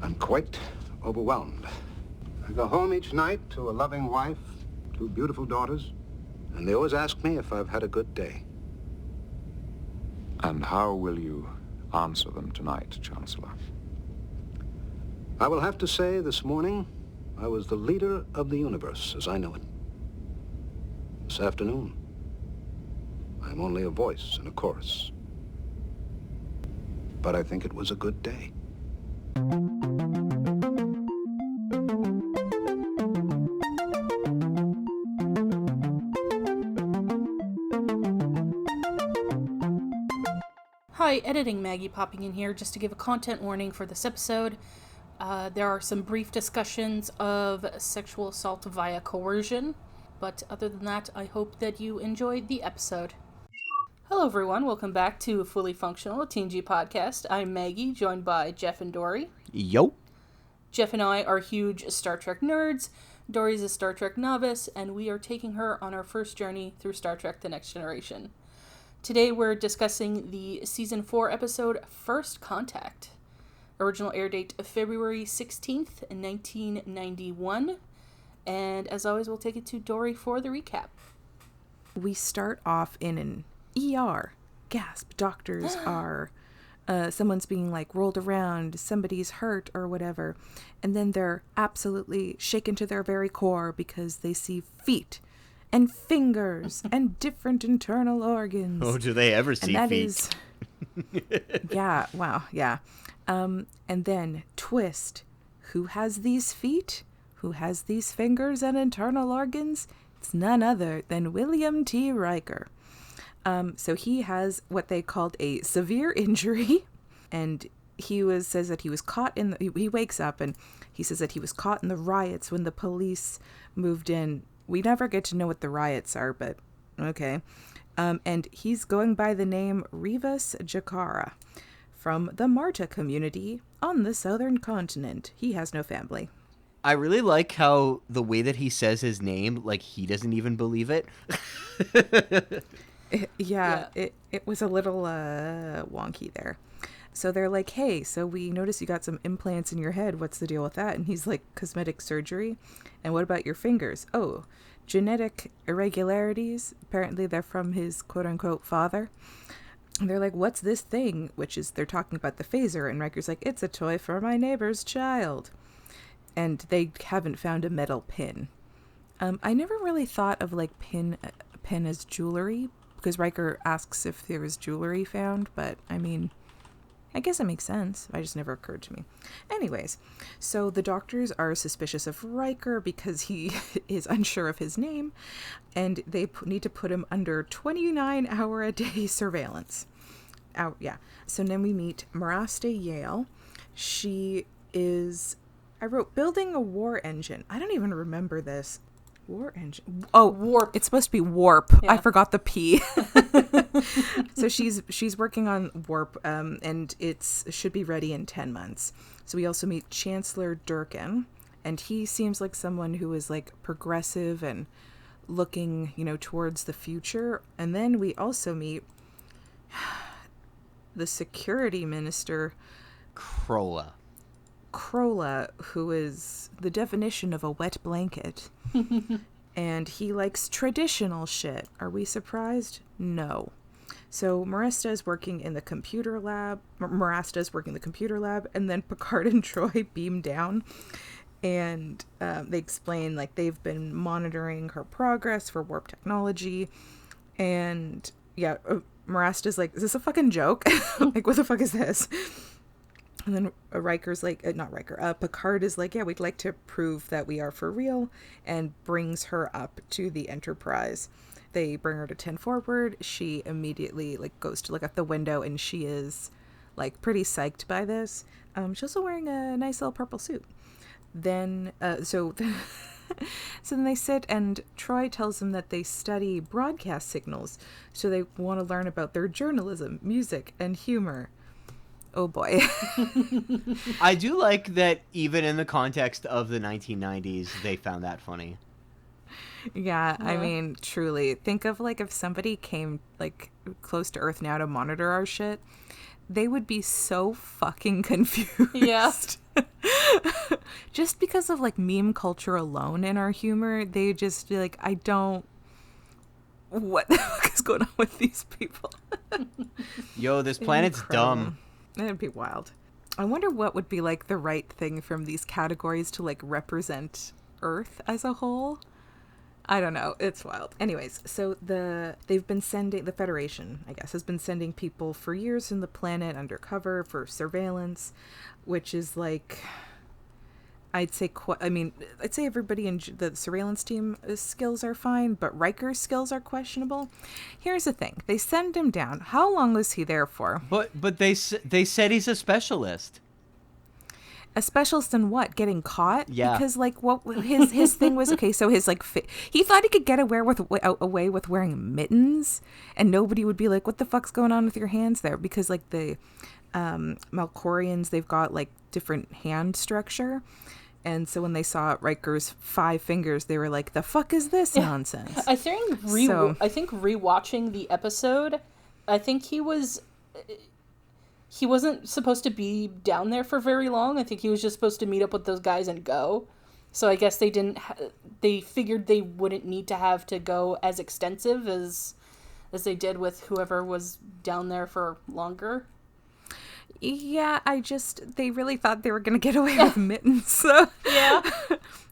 I'm quite overwhelmed. I go home each night to a loving wife, 2 beautiful daughters, and they always ask me if I've had a good day. And how will you answer them tonight, Chancellor? I will have to say this morning I was the leader of the universe as I know it. This afternoon, I'm only a voice in a chorus. But I think it was a good day. Hi, Editing Maggie popping in here just to give a content warning for this episode. There are some brief discussions of sexual assault via coercion, but other than that, I hope that you enjoyed the episode. Hello everyone, welcome back to Fully Functional, a Teen G podcast. I'm Maggie, joined by Jeff and Dory. Yo. Jeff and I are huge Star Trek nerds, Dory's a Star Trek novice, and we are taking her on our first journey through Star Trek The Next Generation. Today we're discussing the Season 4 episode, First Contact. Original air date of February 16th, 1991. And as always, we'll take it to Dory for the recap. We start off in an ER. Gasp. Doctors are... someone's being, like, rolled around, somebody's hurt or whatever. And then they're absolutely shaken to their very core because they see feet and fingers and different internal organs. Oh, do they ever see feet? Yeah, wow, yeah. And then, twist. Who has these feet? Who has these fingers and internal organs? It's none other than William T. Riker. So he has what they called a severe injury, and he says that he was caught in he wakes up and he says that he was caught in the riots when the police moved in. We never get to know what the riots are, but okay. And he's going by the name Rivas Jakara from the Marta community on the southern continent. He has no family. I really like how the way that he says his name, like he doesn't even believe it. Yeah. It was a little wonky there. So they're like, hey, so we noticed you got some implants in your head. What's the deal with that? And he's like, cosmetic surgery. And what about your fingers? Oh, genetic irregularities. Apparently they're from his quote-unquote father. And they're like, what's this thing? Which is, they're talking about the phaser. And Riker's like, it's a toy for my neighbor's child. And they haven't found a metal pin. I never really thought of, like, pin as jewelry. Because Riker asks if there was jewelry found. But, I mean... I guess it makes sense. It just never occurred to me. Anyways, so the doctors are suspicious of Riker because he is unsure of his name, and they need to put him under 29-hour-a-day surveillance. Yeah. So then we meet Marasta Yale. She is, I wrote, building a war engine. I don't even remember this. War engine. Oh, warp. It's supposed to be warp. Yeah. I forgot the P. So she's working on warp, and it should be ready in 10 months. So we also meet Chancellor Durkin, and he seems like someone who is like progressive and looking, towards the future. And then we also meet the security minister, Krolla, who is the definition of a wet blanket. And he likes traditional shit. Are we surprised? No. So Marasta is working in the computer lab. And then Picard and Troy beam down. And they explain, like, they've been monitoring her progress for warp technology. And, yeah, Marasta's like, is this a fucking joke? Like, what the fuck is this? And then Riker's like, Picard is like, yeah, we'd like to prove that we are for real, and brings her up to the Enterprise. They bring her to 10 forward. She immediately, like, goes to look out the window, and she is, like, pretty psyched by this. She's also wearing a nice little purple suit. Then, so then they sit, and Troy tells them that they study broadcast signals, so they want to learn about their journalism, music, and humor. Oh boy. I do like that even in the context of the 1990s, they found that funny. Yeah, I mean, truly. Think of, like, if somebody came, like, close to Earth now to monitor our shit, they would be so fucking confused. Yeah. Just because of like meme culture alone in our humor, they just feel like, I don't. What the fuck is going on with these people? Yo, this planet's dumb. It'd be wild. I wonder what would be like the right thing from these categories to like represent Earth as a whole. I don't know. It's wild. Anyways, so they've been sending, the Federation, I guess, has been sending people for years in the planet undercover for surveillance, which is like, I'd say everybody in the surveillance team skills are fine, but Riker's skills are questionable. Here's the thing. They send him down. How long was he there for? But they said he's a specialist. A specialist in what? Getting caught? Yeah. Because like what his thing was, okay, so his like he thought he could get away with wearing mittens and nobody would be like, what the fuck's going on with your hands there? Because like the Malkorians, they've got like different hand structure. And so when they saw Riker's 5 fingers, they were like, the fuck is this nonsense? I think rewatching the episode, I think he wasn't supposed to be down there for very long. I think he was just supposed to meet up with those guys and go. So I guess they didn't. They figured they wouldn't need to have to go as extensive as they did with whoever was down there for longer. Yeah, they really thought they were going to get away with mittens. So. Yeah.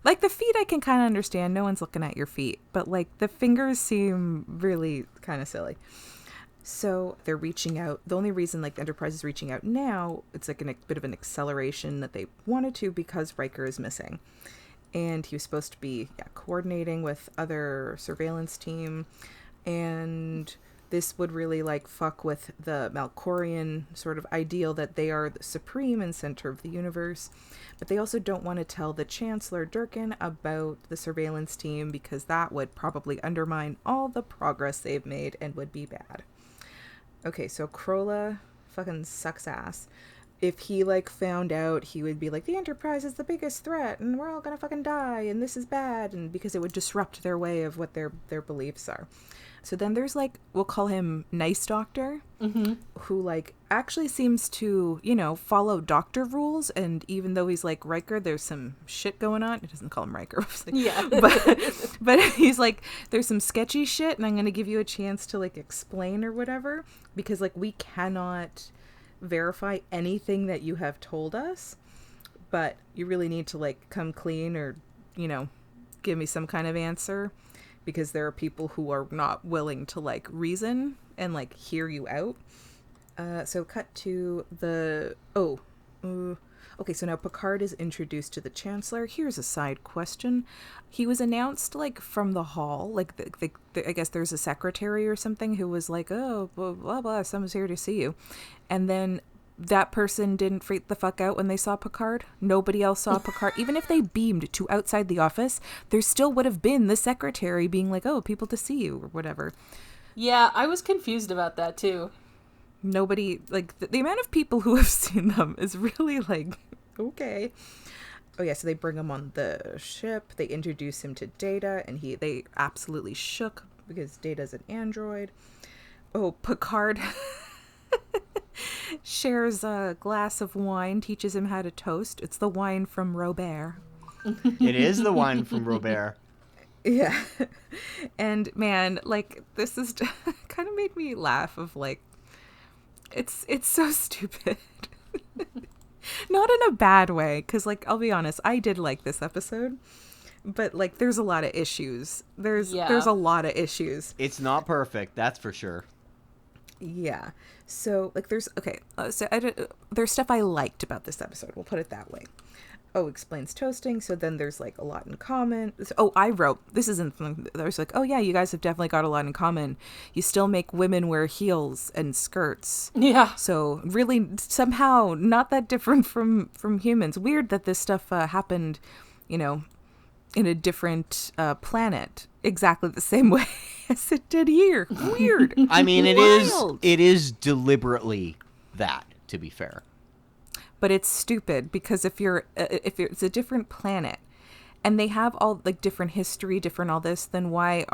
Like the feet I can kind of understand. No one's looking at your feet. But like the fingers seem really kind of silly. So they're reaching out. The only reason like the Enterprise is reaching out now, it's like a bit of an acceleration that they wanted to because Riker is missing. And he was supposed to be coordinating with other surveillance team. And this would really like fuck with the Malkorian sort of ideal that they are the supreme and center of the universe. But they also don't want to tell the Chancellor Durkin about the surveillance team because that would probably undermine all the progress they've made and would be bad. Okay, so Krola fucking sucks ass. If he like found out, he would be like, the Enterprise is the biggest threat and we're all gonna fucking die and this is bad, and because it would disrupt their way of what their beliefs are. So then there's like, we'll call him Nice Doctor, who like actually seems to, follow doctor rules. And even though he's like Riker, there's some shit going on. It doesn't call him Riker. Yeah. but he's like, there's some sketchy shit and I'm going to give you a chance to like explain or whatever. Because like we cannot verify anything that you have told us. But you really need to like come clean or, give me some kind of answer. Because there are people who are not willing to like reason and like hear you out. So cut to okay, so now Picard is introduced to the Chancellor. Here's a side question. He was announced like from the hall, like I guess there's a secretary or something who was like, oh, blah, blah, blah, someone's here to see you. And then that person didn't freak the fuck out when they saw Picard. Nobody else saw Picard. Even if they beamed to outside the office, there still would have been the secretary being like, oh, people to see you or whatever. Yeah, I was confused about that too. Nobody, like, the amount of people who have seen them is really like, okay. Oh yeah, so they bring him on the ship. They introduce him to Data, and they absolutely shook because Data's an android. Oh, Picard shares a glass of wine, teaches him how to toast. It's the wine from Robert. It is the wine from Robert. Yeah. And man, like, this is kind of made me laugh of like, it's so stupid. Not in a bad way, because like, I'll be honest, I did like this episode. But like, there's a lot of issues. There's a lot of issues. It's not perfect, that's for sure. Yeah. So like there's there's stuff I liked about this episode. We'll put it that way. Oh, explains toasting. So then there's like a lot in common. Oh, I wrote, this isn't, there's like, oh yeah, you guys have definitely got a lot in common. You still make women wear heels and skirts. Yeah. So really somehow not that different from humans. Weird that this stuff happened, in a different planet exactly the same way as it did here. Weird. I mean, Wild. it is deliberately that, to be fair. But it's stupid because if it's a different planet and they have all like different history, different all this, then why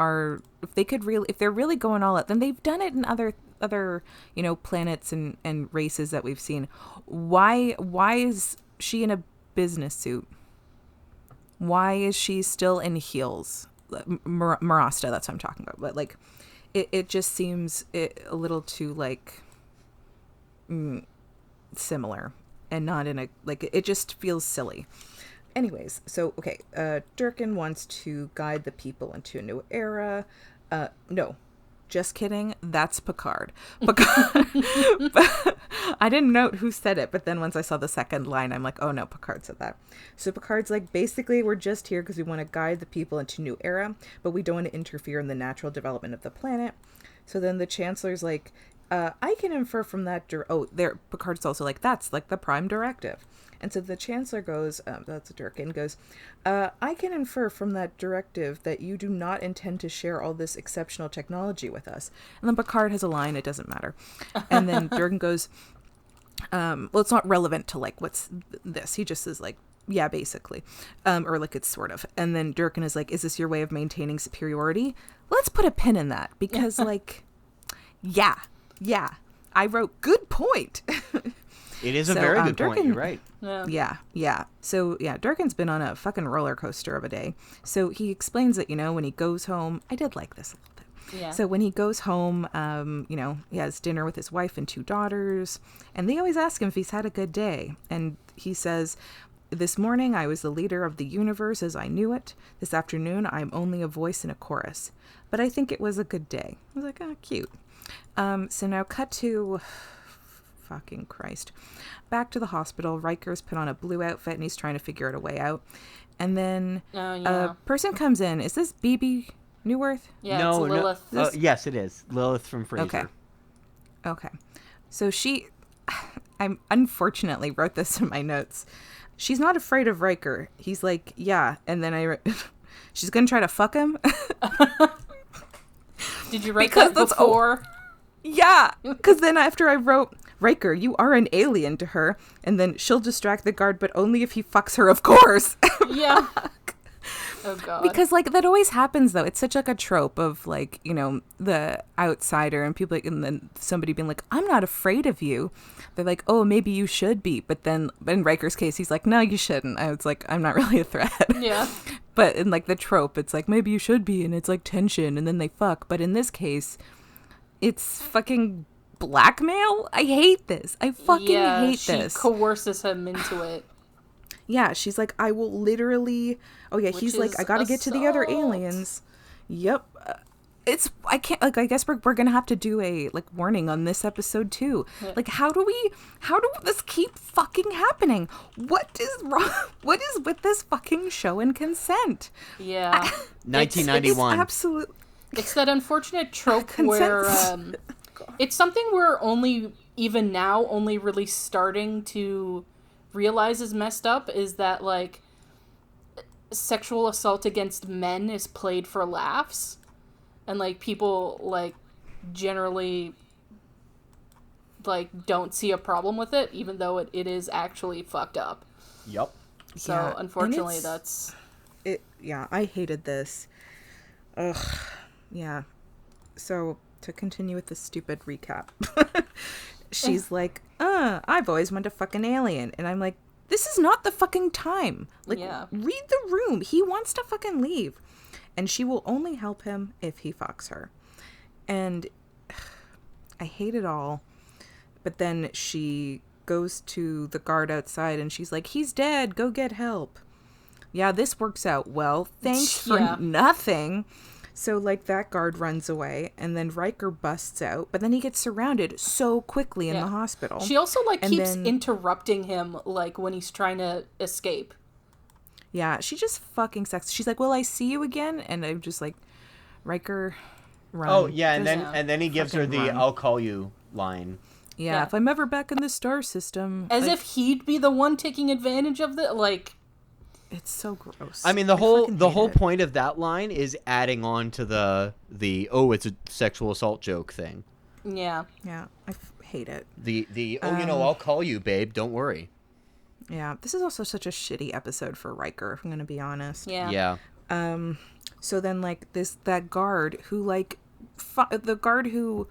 if they're really going all out, then they've done it in other planets and races that we've seen. Why is she in a business suit? Why is she still in heels? Marasta, that's what I'm talking about. But like, it just seems a little too like similar, and not in a like. It just feels silly. Anyways, so okay, Durkin wants to guide the people into a new era. No, just kidding. That's Picard. Picard. I didn't note who said it, but then once I saw the second line, I'm like, oh no, Picard said that. So Picard's like, basically, we're just here because we want to guide the people into a new era, but we don't want to interfere in the natural development of the planet. So then the Chancellor's like, I can infer from that. Picard's also like, that's like the Prime Directive. And so the Chancellor goes, that's Durkin, goes, I can infer from that directive that you do not intend to share all this exceptional technology with us. And then Picard has a line, it doesn't matter. And then Durkin goes, well, it's not relevant to like, what's this? He just is like, yeah, basically. Or like it's sort of. And then Durkin is like, is this your way of maintaining superiority? Let's put a pin in that because like, yeah. I wrote good point. It is a very good point. Durkin, You're right. Yeah. So, Durkin's been on a fucking roller coaster of a day. So he explains that, when he goes home, I did like this a little bit. Yeah. So when he goes home, he has dinner with his wife and 2 daughters, and they always ask him if he's had a good day. And he says, this morning I was the leader of the universe as I knew it. This afternoon I'm only a voice in a chorus. But I think it was a good day. I was like, oh, cute. So now cut to... fucking Christ. Back to the hospital. Riker's put on a blue outfit and he's trying to figure out a way out. And then a person comes in. Is this BB Newworth? Yeah, No, it's Lilith. no. Yes, it is. Lilith from Frasier. Okay. So I unfortunately wrote this in my notes. She's not afraid of Riker. He's like, yeah. And then she's going to try to fuck him. Did you write Because that before? Yeah. Because then after I wrote, Riker, you are an alien to her. And then she'll distract the guard, but only if he fucks her, of course. Yeah. Oh, God. Because, like, that always happens, though. It's such, like, a trope of, like, the outsider and people, like, and then somebody being like, I'm not afraid of you. They're like, oh, maybe you should be. But then, in Riker's case, he's like, no, you shouldn't. I was like, I'm not really a threat. Yeah. But in, like, the trope, it's like, maybe you should be, and it's, like, tension, and then they fuck. But in this case, it's fucking blackmail? I hate this. I fucking hate this. She coerces him into it. Yeah, she's like, I will literally... Oh, yeah, he's like, I gotta get to the other aliens. Yep. I can't, like, I guess we're gonna have to do a, like, warning on this episode, too. Yeah. Like, how do this keep fucking happening? What is wrong? What is with this fucking show and consent? Yeah. 1991. It's absolute... It's that unfortunate trope where, it's something we're even now, really starting to realize is messed up, is that, like, sexual assault against men is played for laughs, and, like, people, like, generally, like, don't see a problem with it, even though it is actually fucked up. Yep. So, Yeah, unfortunately, that's... Yeah, I hated this. Ugh. Yeah. So, to continue with the stupid recap, she's like, I've always wanted to fuck an alien. And I'm like, this is not the fucking time. Like, read the room. He wants to fucking leave. And she will only help him if he fucks her. And I hate it all. But then she goes to the guard outside and she's like, he's dead. Go get help. Yeah, this works out well. Thanks for nothing. So, like, that guard runs away, and then Riker busts out, but then he gets surrounded so quickly in the hospital. She also, like, keeps interrupting him, like, when he's trying to escape. Yeah, she just fucking sucks. She's like, will I see you again? And I'm just like, Riker, run. Oh, yeah, and then he gives her the run. I'll call you line. Yeah, if I'm ever back in the star system. As if he'd be the one taking advantage of the, like... It's so gross. I mean, the whole point of that line is adding on to the it's a sexual assault joke thing. Yeah. Yeah, I hate it. The I'll call you, babe. Don't worry. Yeah, this is also such a shitty episode for Riker, if I'm going to be honest. Yeah. Yeah. So then, like, that guard who, like, the guard who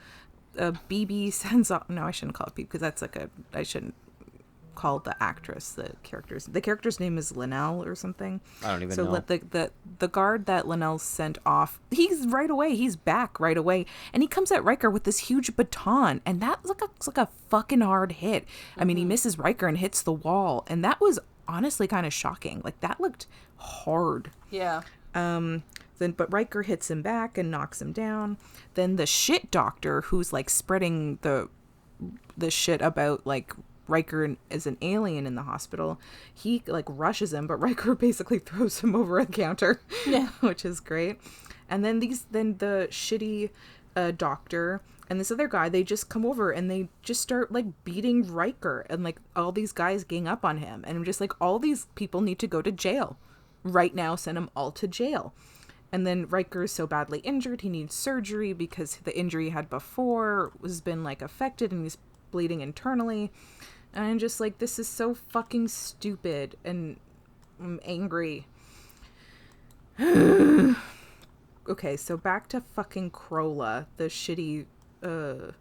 BB sends off... No, I shouldn't call it BB, because that's, like, I shouldn't... call the actress, the character's name is Linnell or something. I don't even so know. The guard that Linnell sent off, he's back right away, and he comes at Riker with this huge baton, and that looks like a fucking hard hit. I mean, he misses Riker and hits the wall, and that was honestly kind of shocking. Like, that looked hard. Yeah. But Riker hits him back and knocks him down. Then the shit doctor, who's like spreading the shit about like Riker as an alien in the hospital, he like rushes him, but Riker basically throws him over the counter. Yeah. Which is great. And then the shitty doctor and this other guy, they just come over and they just start like beating Riker, and like all these guys gang up on him, and I'm just like, all these people need to go to jail right now. Send them all to jail. And then Riker is so badly injured, he needs surgery because the injury he had before has been like affected, and he's bleeding internally. And I'm just like, this is so fucking stupid, and I'm angry. Okay, so back to fucking Krola, the shitty, the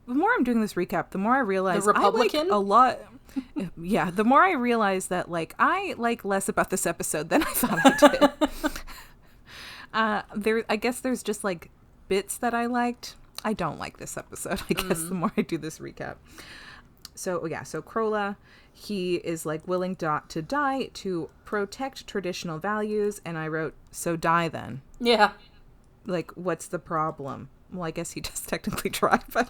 more I'm doing this recap, the more I realize The Republican? I like a lot. Yeah, the more I realize that like I like less about this episode than I thought I did. I guess there's just like bits that I liked. I don't like this episode, I guess, the more I do this recap. So Krola, he is like willing to die to protect traditional values, and I wrote, so die then. Yeah. Like, what's the problem? Well, I guess he does technically try, but...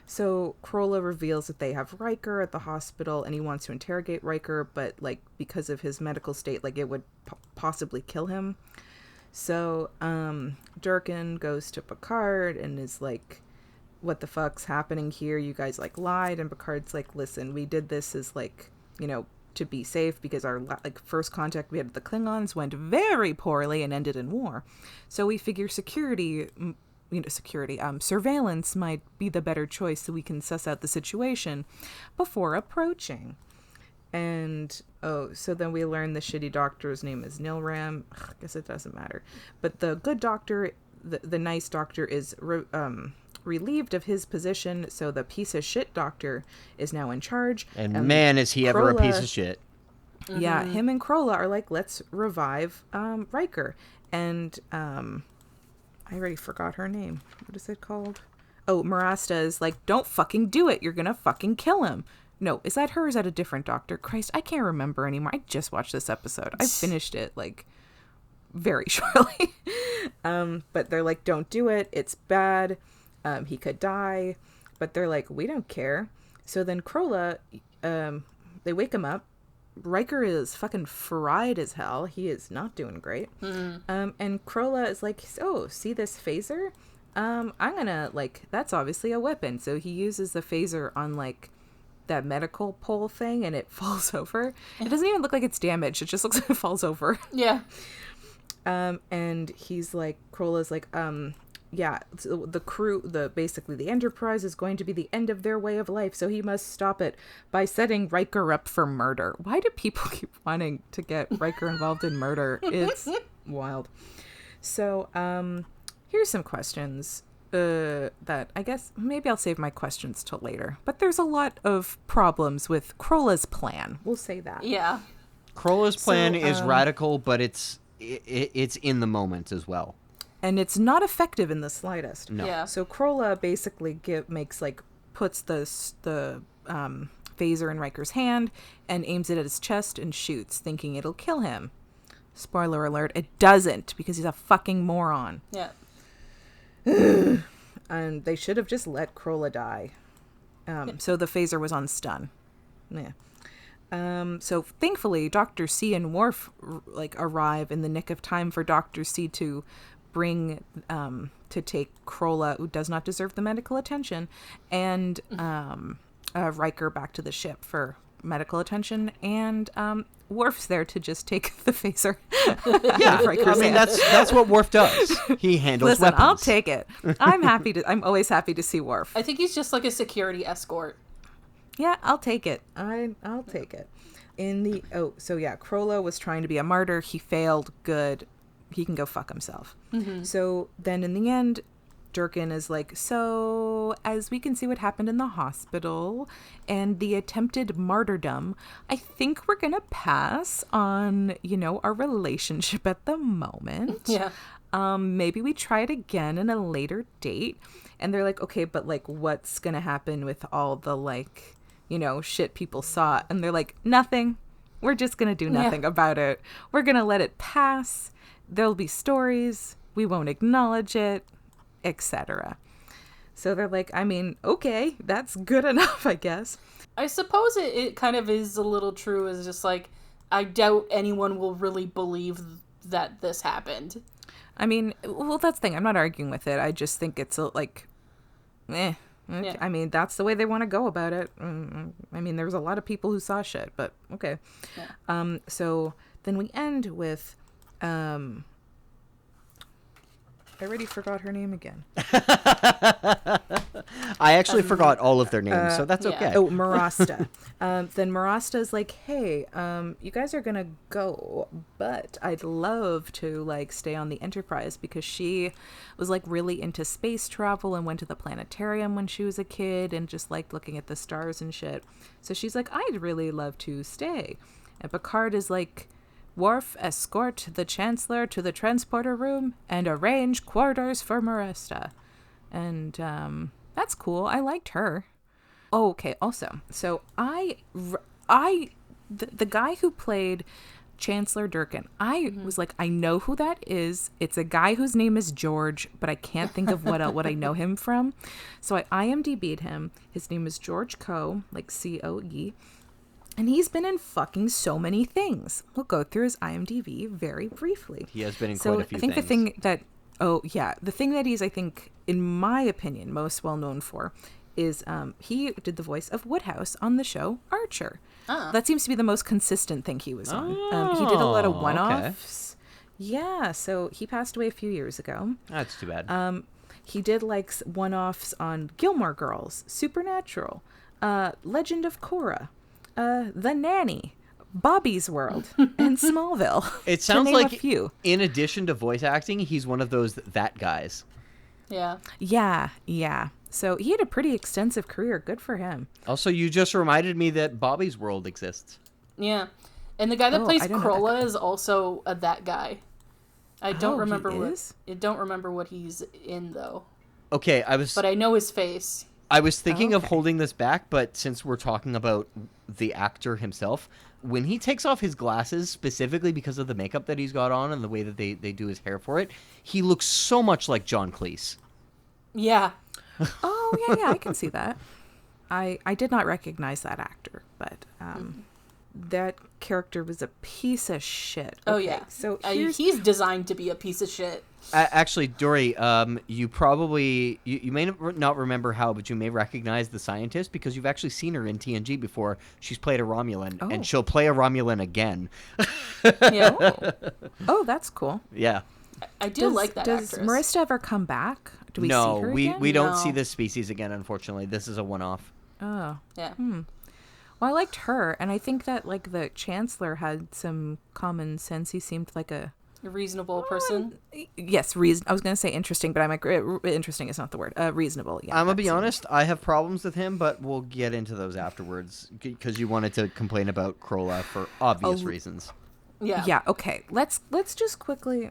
So Krola reveals that they have Riker at the hospital, and he wants to interrogate Riker, but like because of his medical state, like it would possibly kill him. So Durkin goes to Picard and is like, what the fuck's happening here? You guys like lied. And Picard's like, listen, we did this as like, you know, to be safe, because our like first contact we had with the Klingons went very poorly and ended in war. So we figure surveillance might be the better choice, so we can suss out the situation before approaching. And so then we learn the shitty doctor's name is Nilram. I guess it doesn't matter. But the good doctor, the nice doctor, is relieved of his position, so the piece of shit doctor is now in charge. And man, is he ever a piece of shit. Yeah, him and Krola are like, let's revive Riker. And I already forgot her name. What is it called? Oh, Marasta is like, don't fucking do it. You're gonna fucking kill him. No, is that her or is that a different doctor? Christ, I can't remember anymore. I just watched this episode. I finished it like very shortly. But they're like, don't do it. It's bad. He could die. But they're like, we don't care. So then Krola, they wake him up. Riker is fucking fried as hell. He is not doing great. And Krola is like, oh, see this phaser? I'm gonna, like, that's obviously a weapon. So he uses the phaser on, like, that medical pole thing, and it falls over. It doesn't even look like it's damaged. It just looks like it falls over. Yeah. And he's like, Krola's like, yeah, so the crew, basically the Enterprise is going to be the end of their way of life, so he must stop it by setting Riker up for murder. Why do people keep wanting to get Riker involved in murder? It's wild. So, here's some questions that I guess maybe I'll save my questions till later. But there's a lot of problems with Krola's plan. We'll say that. Yeah. Krola's plan is radical, but it's in the moment as well. And it's not effective in the slightest. No. Yeah. So Krola basically puts the phaser in Riker's hand and aims it at his chest and shoots, thinking it'll kill him. Spoiler alert, it doesn't, because he's a fucking moron. Yeah. And they should have just let Krola die. So the phaser was on stun. Yeah. So thankfully, Dr. C and Worf arrive in the nick of time for Dr. C to bring to take Krola, who does not deserve the medical attention, and Riker back to the ship for medical attention, and Worf's there to just take the phaser. Yeah, I mean that's what Worf does. He handles Listen, weapons. I'll take it. I'm always happy to see Worf. I think he's just like a security escort. Yeah, I'll take it. I'll take it. Krola was trying to be a martyr. He failed. Good. He can go fuck himself. So then in the end, Durkin is like, so as we can see what happened in the hospital and the attempted martyrdom, I think we're going to pass on, our relationship at the moment. Yeah. Maybe we try it again in a later date. And they're like, okay, but like, what's going to happen with all the like, shit people saw? And they're like, nothing. We're just going to do nothing about it. We're going to let it pass. There'll be stories. We won't acknowledge it, etc. So they're like, I mean, okay, that's good enough, I guess. I suppose it kind of is a little true, is just like, I doubt anyone will really believe that this happened. I mean, well, that's the thing. I'm not arguing with it. I just think it's like, Okay. Yeah. I mean, that's the way they want to go about it. I mean, there's a lot of people who saw shit, but okay. Yeah. So then we end with, I already forgot her name again. I actually forgot all of their names, so that's yeah. okay. Oh, Marasta. Then Marasta's like, hey, you guys are going to go, but I'd love to like stay on the Enterprise, because she was like really into space travel and went to the planetarium when she was a kid and just liked looking at the stars and shit. So she's like, I'd really love to stay. And Picard is like, Worf, escort the Chancellor to the transporter room and arrange quarters for Marista. And that's cool. I liked her. Oh, okay. Also, so the guy who played Chancellor Durkin, I was like, I know who that is. It's a guy whose name is George, but I can't think of what I know him from. So I IMDb'd him. His name is George Coe, like C-O-E. And he's been in fucking so many things. We'll go through his IMDb very briefly. He has been in So quite a few I think things. the thing that, the thing that he's, I think, in my opinion, most well known for is he did the voice of Woodhouse on the show Archer. That seems to be the most consistent thing he was on. He did a lot of Oh, one-offs. Yeah, so he passed away a few years ago. That's too bad. He did like one-offs on Gilmore Girls, Supernatural, Legend of Korra, The Nanny, Bobby's World, and Smallville. It to sounds name like, a few. in addition to voice acting, he's one of those that guys. Yeah. Yeah. So he had a pretty extensive career. Good for him. Also, you just reminded me that Bobby's World exists. Yeah. And the guy that Oh, plays I don't know that Krolla guy. is also that guy. I don't Oh, he remember is? I don't remember what he's in though. Okay, But I know his face. I was thinking of Okay. holding this back, but since we're talking about the actor himself, when he takes off his glasses, specifically because of the makeup that he's got on and the way that they do his hair for it, he looks so much like John Cleese. Yeah. Oh, yeah, I can see that. I did not recognize that actor, but that character was a piece of shit. Oh Okay, yeah. So he's designed to be a piece of shit. Actually, Dory, you probably you may not remember how, but you may recognize the scientist because you've actually seen her in TNG before. She's played a Romulan, Oh. and she'll play a Romulan again. Yeah. Oh, that's cool. Yeah. I do like that Does actress. Marista ever come back? Do we No, see her we again? don't No. see this species again. Unfortunately, this is a one-off. Oh. Yeah. Well, I liked her, and I think that like the Chancellor had some common sense. He seemed like a A reasonable person. yes, reason. I was going to say interesting, but I'm like interesting is not the word. Reasonable. Yeah. I'm gonna be that's it. honest. I have problems with him, but we'll get into those afterwards because you wanted to complain about Krolla for obvious reasons. Yeah. Yeah. Okay. Let's just quickly.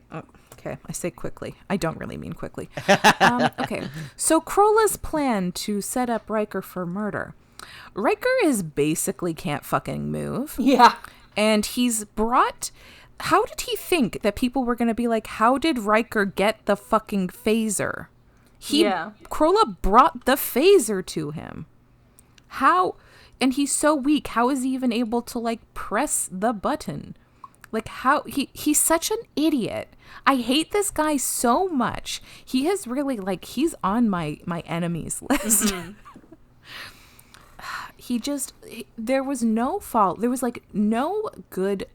Okay, I say quickly. I don't really mean quickly. Okay. So Krolla's plan to set up Riker for murder. Riker is basically can't fucking move. Yeah. And he's brought. How did he think that people were going to be like, how did Riker get the fucking phaser? Yeah. Krolla brought the phaser to him. How? And he's so weak. How is he even able to like press the button? Like how he's such an idiot. I hate this guy so much. He has really like he's on my enemies list. There was no fault. There was like no good,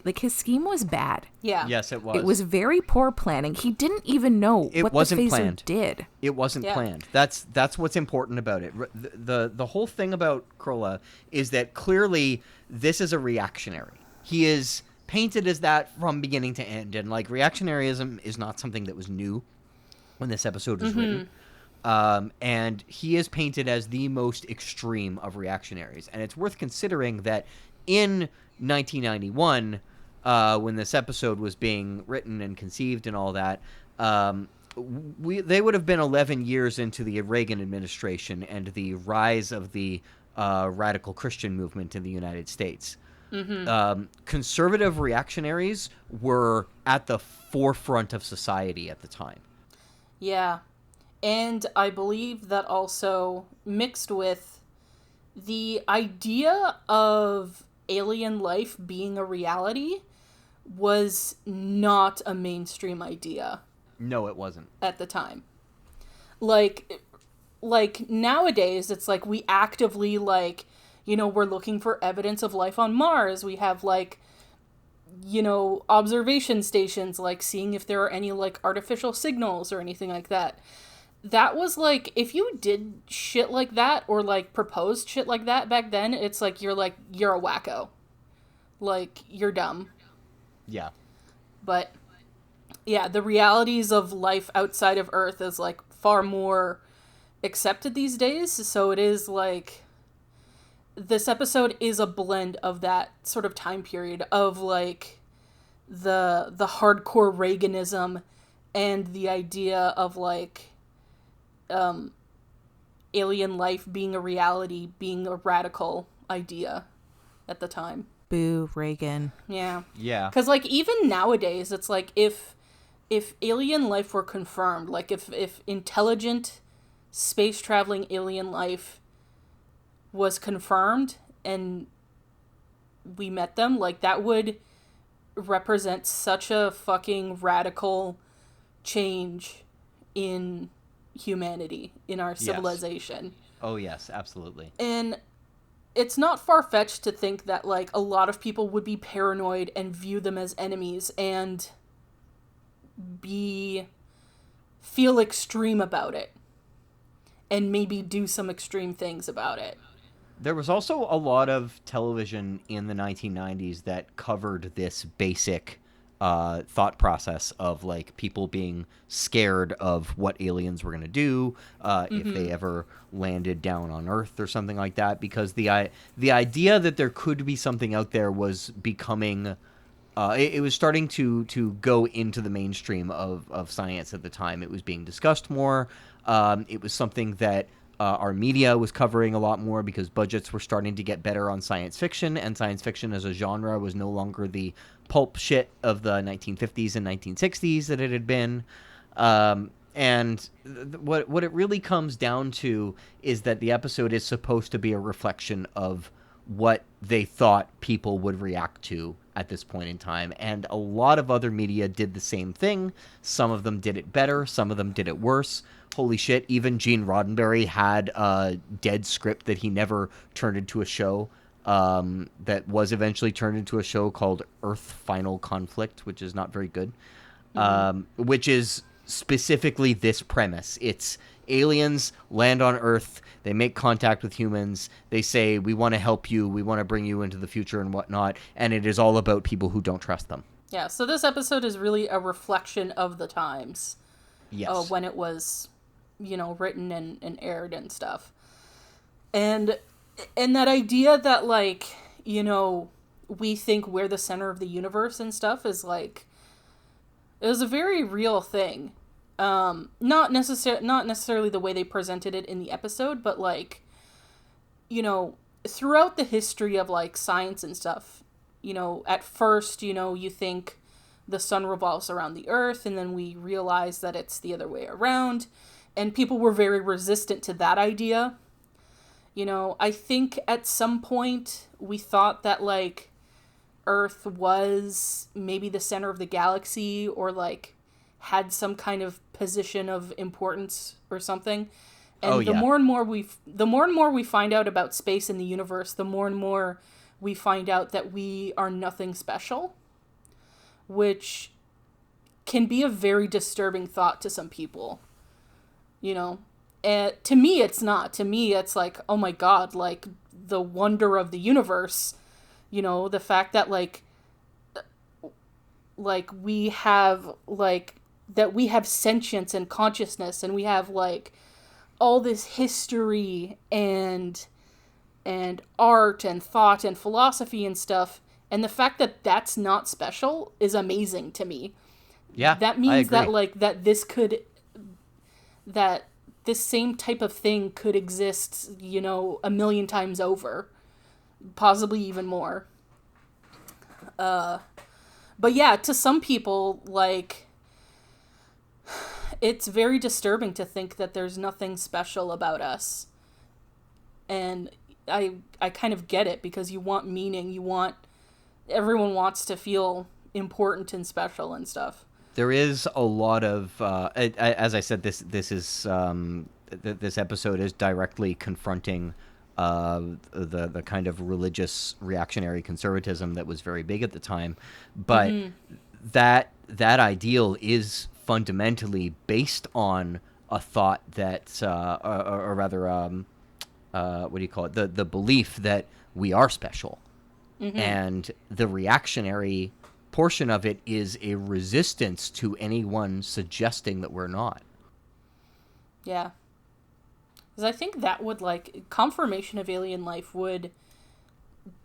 like his scheme was bad. Yeah. Yes, it was. It was very poor planning. He didn't even know It what wasn't the phaser planned. did. It wasn't Yeah. planned. That's what's important about it. The whole thing about Krolla is that clearly this is a reactionary. He is painted as that from beginning to end, and like reactionaryism is not something that was new. when this episode was written. And he is painted as the most extreme of reactionaries. And it's worth considering that in 1991, when this episode was being written and conceived and all that, they would have been 11 years into the Reagan administration and the rise of the radical Christian movement in the United States. Conservative reactionaries were at the forefront of society at the time. Yeah. And I believe that also mixed with the idea of alien life being a reality was not a mainstream idea. No, it wasn't. At the time. Like nowadays, it's like we actively, like, you know, we're looking for evidence of life on Mars. We have, like, you know, observation stations, like, seeing if there are any, like, artificial signals or anything like that. That was, like, if you did shit like that or, like, proposed shit like that back then, it's like, you're a wacko. Like, you're dumb. Yeah. But, yeah, the realities of life outside of Earth is, like, far more accepted these days. So it is, like, this episode is a blend of that sort of time period of, like, the hardcore Reaganism and the idea of, like, alien life being a reality, being a radical idea at the time. Boo, Reagan. Yeah. Yeah. Because, like, even nowadays, it's like, if alien life were confirmed, like, if intelligent space-traveling alien life was confirmed and we met them, like, that would represent such a fucking radical change in humanity, in our civilization. Yes. Oh, yes, absolutely. And it's not far-fetched to think that, like, a lot of people would be paranoid and view them as enemies and feel extreme about it and maybe do some extreme things about it. There was also a lot of television in the 1990s that covered this basic thought process of, like, people being scared of what aliens were going to do if they ever landed down on Earth or something like that, because the idea that there could be something out there was becoming it was starting to go into the mainstream of science at the time. It was being discussed more. It was something that our media was covering a lot more because budgets were starting to get better on science fiction, and science fiction as a genre was no longer the pulp shit of the 1950s and 1960s that it had been. And what it really comes down to is that the episode is supposed to be a reflection of what they thought people would react to at this point in time. And a lot of other media did the same thing. Some of them did it better. Some of them did it worse. Holy shit, even Gene Roddenberry had a dead script that he never turned into a show, that was eventually turned into a show called Earth Final Conflict, which is not very good, which is specifically this premise. It's aliens land on Earth, they make contact with humans, they say, we want to help you, we want to bring you into the future and whatnot, and it is all about people who don't trust them. Yeah, so this episode is really a reflection of the times. Yes. When it was, you know, written and aired and stuff. And that idea that, like, you know, we think we're the center of the universe and stuff is, like, it was a very real thing. Not necessarily the way they presented it in the episode, but, like, you know, throughout the history of, like, science and stuff, you know, at first, you know, you think the sun revolves around the earth, and then we realize that it's the other way around, and people were very resistant to that idea. You know, I think at some point we thought that, like, Earth was maybe the center of the galaxy, or, like, had some kind of position of importance or something. And the more and more we find out about space and the universe, the more and more we find out that we are nothing special, which can be a very disturbing thought to some people, you know. And to me, it's not. To me, it's like, oh my God, like, the wonder of the universe, you know, the fact that, like we have, like, that we have sentience and consciousness, and we have like all this history and art and thought and philosophy and stuff, and the fact that that's not special is amazing to me. Yeah, That I means agree. that like that this same type of thing could exist, you know, a million times over, possibly even more. But yeah, to some people, like, it's very disturbing to think that there's nothing special about us. And I kind of get it, because you want meaning, everyone wants to feel important and special and stuff. There is a lot of, as I said, this episode is directly confronting the kind of religious reactionary conservatism that was very big at the time, but that ideal is fundamentally based on a thought that, or rather, what do you call it? The belief that we are special, and the reactionary portion of it is a resistance to anyone suggesting that we're not. Yeah. Because I think that would, like, confirmation of alien life would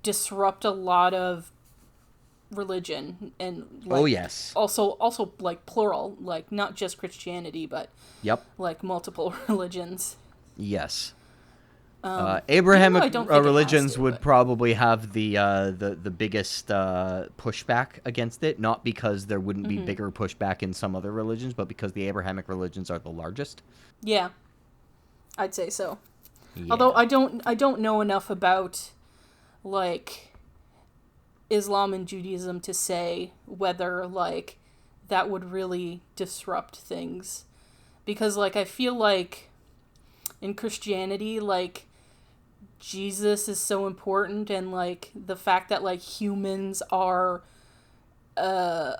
disrupt a lot of religion and, like, Oh, yes. also like plural, like not just Christianity, but Yep. like multiple religions. Yes. Even though I Abrahamic don't think it has religions to, would but- probably have the biggest pushback against it, not because there wouldn't be bigger pushback in some other religions, but because the Abrahamic religions are the largest. Yeah, I'd say so. Yeah. Although I don't know enough about, like, Islam and Judaism to say whether, like, that would really disrupt things. Because, like, I feel like in Christianity, like, Jesus is so important, and, like, the fact that, like, humans are a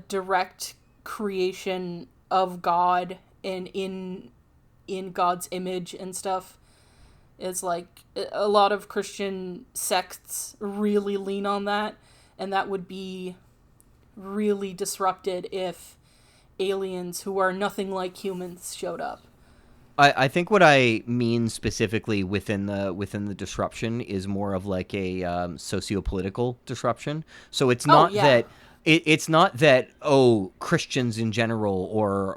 direct creation of God and in God's image and stuff is, like, a lot of Christian sects really lean on that, and that would be really disrupted if aliens who are nothing like humans showed up. I think what I mean specifically within the disruption is more of like a socio-political disruption. So it's not yeah. that it's not that Christians in general or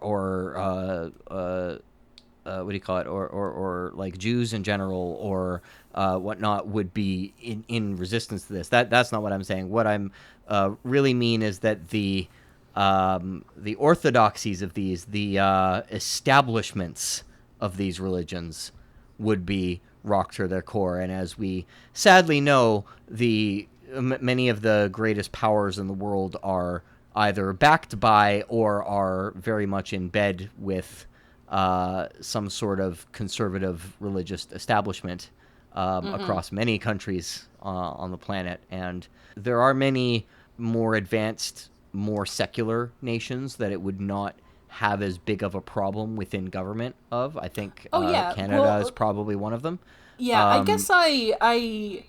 what do you call it, or like Jews in general or whatnot would be in resistance to this. That's not what I'm saying. What I'm really mean is that the orthodoxies of these, the establishments of these religions would be rocked to their core. And as we sadly know, many of the greatest powers in the world are either backed by or are very much in bed with some sort of conservative religious establishment across many countries on the planet. And there are many more advanced, more secular nations that it would not have as big of a problem within government of. I think Canada is probably one of them. Yeah, I guess I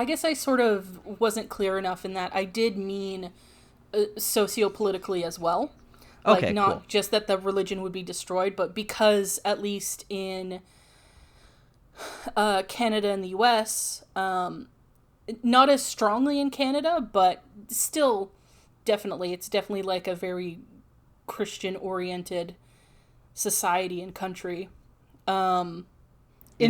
guess I sort of wasn't clear enough in that I did mean socio-politically as well. Like, Okay, not cool. just that the religion would be destroyed, but because at least in Canada and the US, not as strongly in Canada, but still it's definitely like a very Christian-oriented society and country. In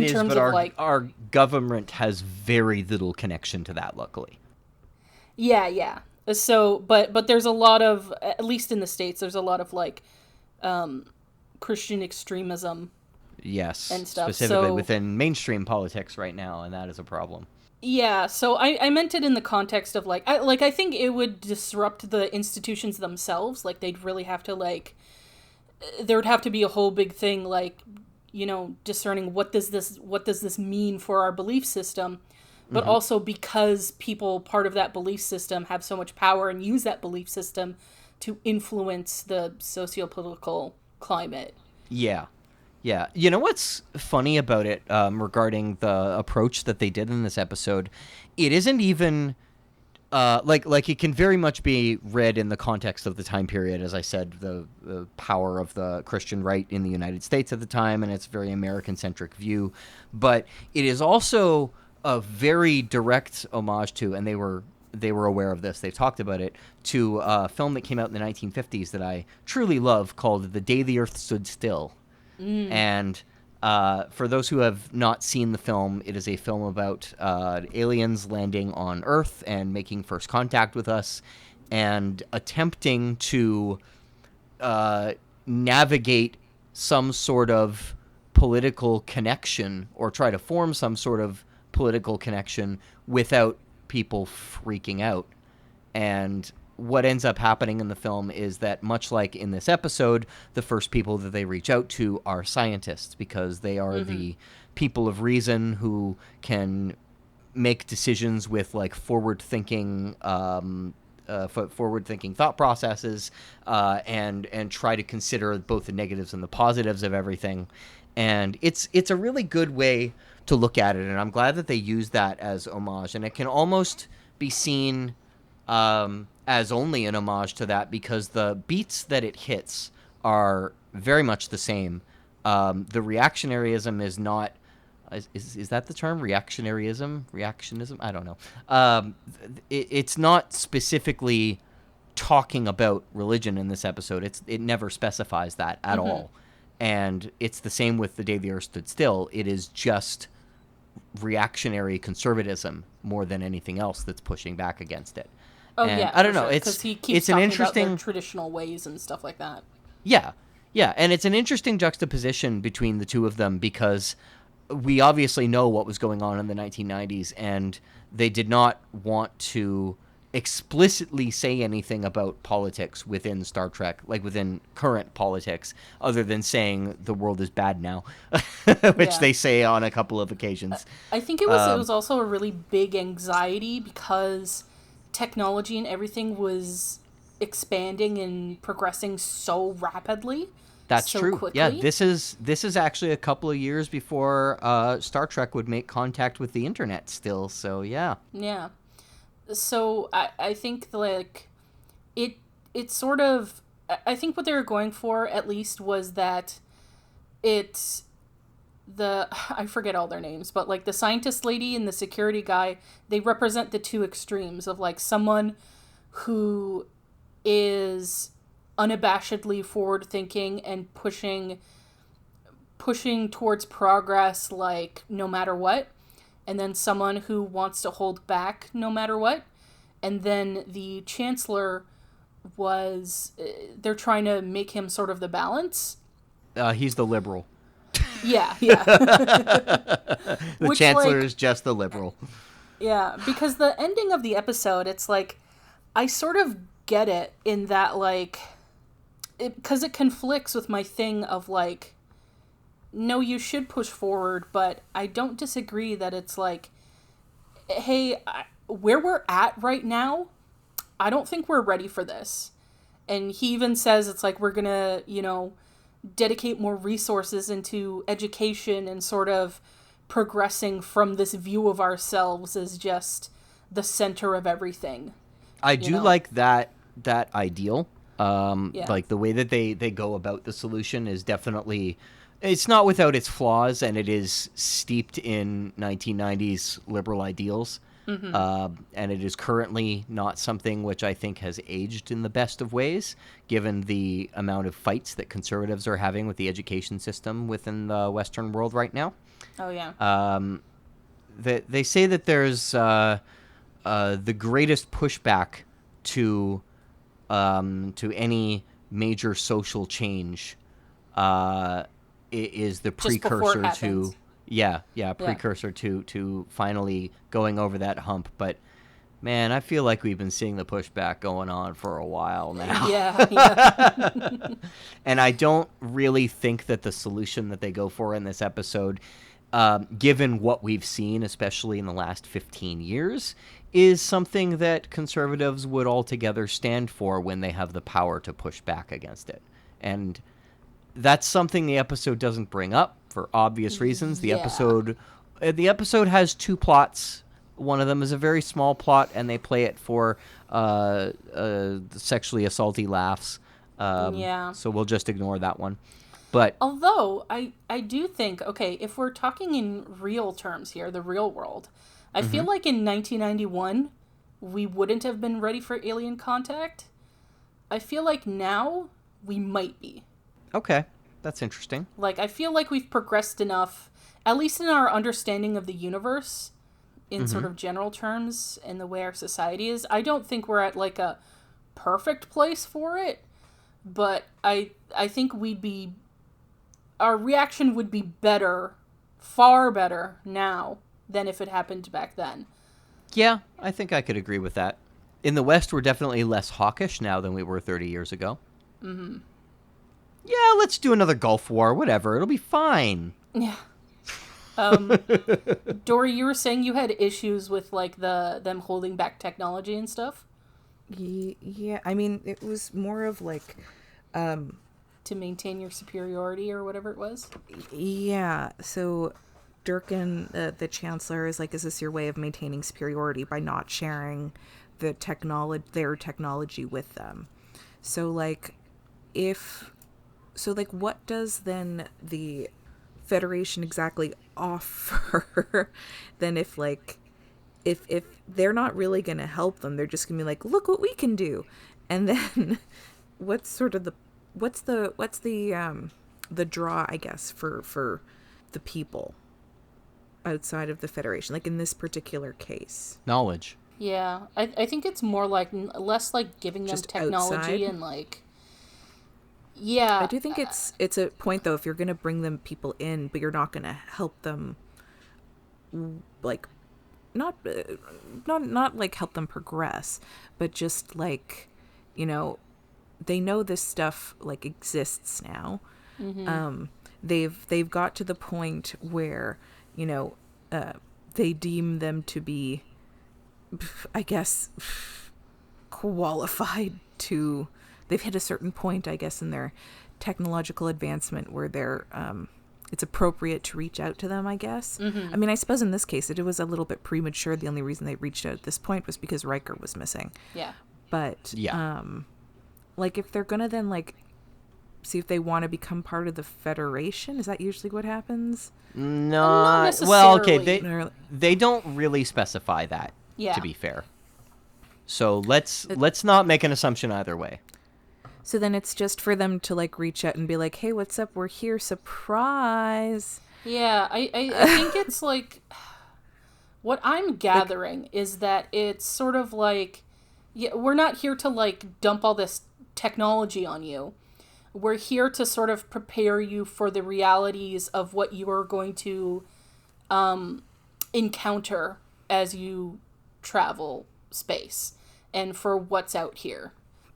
terms but of like, our government has very little connection to that, luckily. yeah. So, but there's a lot of, at least in the States, there's a lot of like Christian extremism. Yes, And stuff, specifically so- within mainstream politics right now, and that is a problem. Yeah, so I meant it in the context of like I think it would disrupt the institutions themselves. Like, they'd really have to, like, there would have to be a whole big thing, like, you know, discerning what does this mean for our belief system, but also because people part of that belief system have so much power and use that belief system to influence the socio-political climate. Yeah. You know what's funny about it regarding the approach that they did in this episode? It isn't even like it can very much be read in the context of the time period. As I said, the power of the Christian right in the United States at the time, and it's a very American-centric view. But it is also a very direct homage to, and they were aware of this, they've talked about it, to a film that came out in the 1950s that I truly love called The Day the Earth Stood Still. And for those who have not seen the film, it is a film about aliens landing on Earth and making first contact with us and attempting to navigate some sort of political connection or try to form some sort of political connection without people freaking out. And what ends up happening in the film is that, much like in this episode, the first people that they reach out to are scientists, because they are the people of reason who can make decisions with like forward-thinking thought processes, and try to consider both the negatives and the positives of everything. And it's a really good way to look at it, and I'm glad that they use that as homage. And it can almost be seen as only an homage to that, because the beats that it hits are very much the same. The reactionaryism is not... Is that the term? Reactionism? I don't know. It's not specifically talking about religion in this episode. It never specifies that at all. And it's the same with The Day the Earth Stood Still. It is just reactionary conservatism more than anything else that's pushing back against it. Oh, and yeah, I don't know. sure, 'cause he keeps It's an talking interesting about their traditional ways and stuff like that. Yeah, and it's an interesting juxtaposition between the two of them, because we obviously know what was going on in the 1990s, and they did not want to explicitly say anything about politics within Star Trek, like within current politics, other than saying the world is bad now, which they say on a couple of occasions. I think it was also a really big anxiety, because technology and everything was expanding and progressing so rapidly. That's so true. Quickly. Yeah, this is actually a couple of years before Star Trek would make contact with the internet still. So yeah. Yeah. So I think like it sort of, I think what they were going for at least was that it's I forget all their names, but like the scientist lady and the security guy, they represent the two extremes of like someone who is unabashedly forward thinking and pushing towards progress, like no matter what, and then someone who wants to hold back no matter what. And then the Chancellor they're trying to make him sort of the balance. He's the liberal. Yeah. The Which, Chancellor like, is just the liberal. Yeah, because the ending of the episode, it's like, I sort of get it in that, like, because it conflicts with my thing of, like, no, you should push forward, but I don't disagree that it's like, hey, where we're at right now, I don't think we're ready for this. And he even says it's like, we're gonna, dedicate more resources into education and sort of progressing from this view of ourselves as just the center of everything. I do like that ideal. Yeah. Like the way that they go about the solution is definitely, it's not without its flaws, and it is steeped in 1990s liberal ideals. And it is currently not something which I think has aged in the best of ways, given the amount of fights that conservatives are having with the education system within the Western world right now. Oh, yeah. They say that there's the greatest pushback to any major social change is the Just before it precursor to happens. precursor to finally going over that hump. But man, I feel like we've been seeing the pushback going on for a while now. Yeah. And I don't really think that the solution that they go for in this episode, given what we've seen, especially in the last 15 years, is something that conservatives would altogether stand for when they have the power to push back against it. And that's something the episode doesn't bring up for obvious reasons. The Yeah. episode has two plots One of them is a very small plot, and they play it for sexually assaulty laughs. Yeah. So we'll just ignore that one. But Although, I do think, okay, if we're talking in real terms here, the real world, I feel like in 1991, we wouldn't have been ready for alien contact. I feel like now, we might be. okay, that's interesting. Like, I feel like we've progressed enough, at least in our understanding of the universe, in sort of general terms, in the way our society is. I don't think we're at, like, a perfect place for it, but I think our reaction would be better, far better now than if it happened back then. Yeah, I think I could agree with that. In the West, we're definitely less hawkish now than we were 30 years ago. Mm-hmm. Yeah, let's do another Gulf War, whatever. It'll be fine. Yeah. Dory, you were saying you had issues with, like, them holding back technology and stuff? Yeah, I mean, it was more of like, To maintain your superiority or whatever it was? yeah, so Durkin, the Chancellor, is like, is this your way of maintaining superiority by not sharing their technology with them? So, like, what does then the Federation exactly offer then if they're not really going to help them, they're just going to be like, look what we can do. And then what's the draw, I guess, for the people outside of the Federation, like in this particular case? Knowledge. Yeah, I think it's more like, less like giving them Just technology outside? and like, yeah. I do think it's a point, though, if you're going to bring them people in, but you're not going to help them, like, not like help them progress, but just like, you know, they know this stuff like exists now. They've got to the point where, you know, they deem them to be, I guess, qualified to. They've hit a certain point, I guess, in their technological advancement where they're it's appropriate to reach out to them, I guess. I mean, I suppose in this case it was a little bit premature. The only reason they reached out at this point was because Riker was missing. Yeah. But Yeah. like, if they're gonna then like see if they want to become part of the Federation, is that usually what happens? No. Well, okay. necessarily. They don't really specify that. Yeah. To be fair. So let's not make an assumption either way. So then it's just for them to like reach out and be like, hey, what's up? We're here. Surprise. Yeah, I think it's like, what I'm gathering is that it's sort of like, yeah, we're not here to like dump all this technology on you. We're here to sort of prepare you for the realities of what you are going to encounter as you travel space and for what's out here.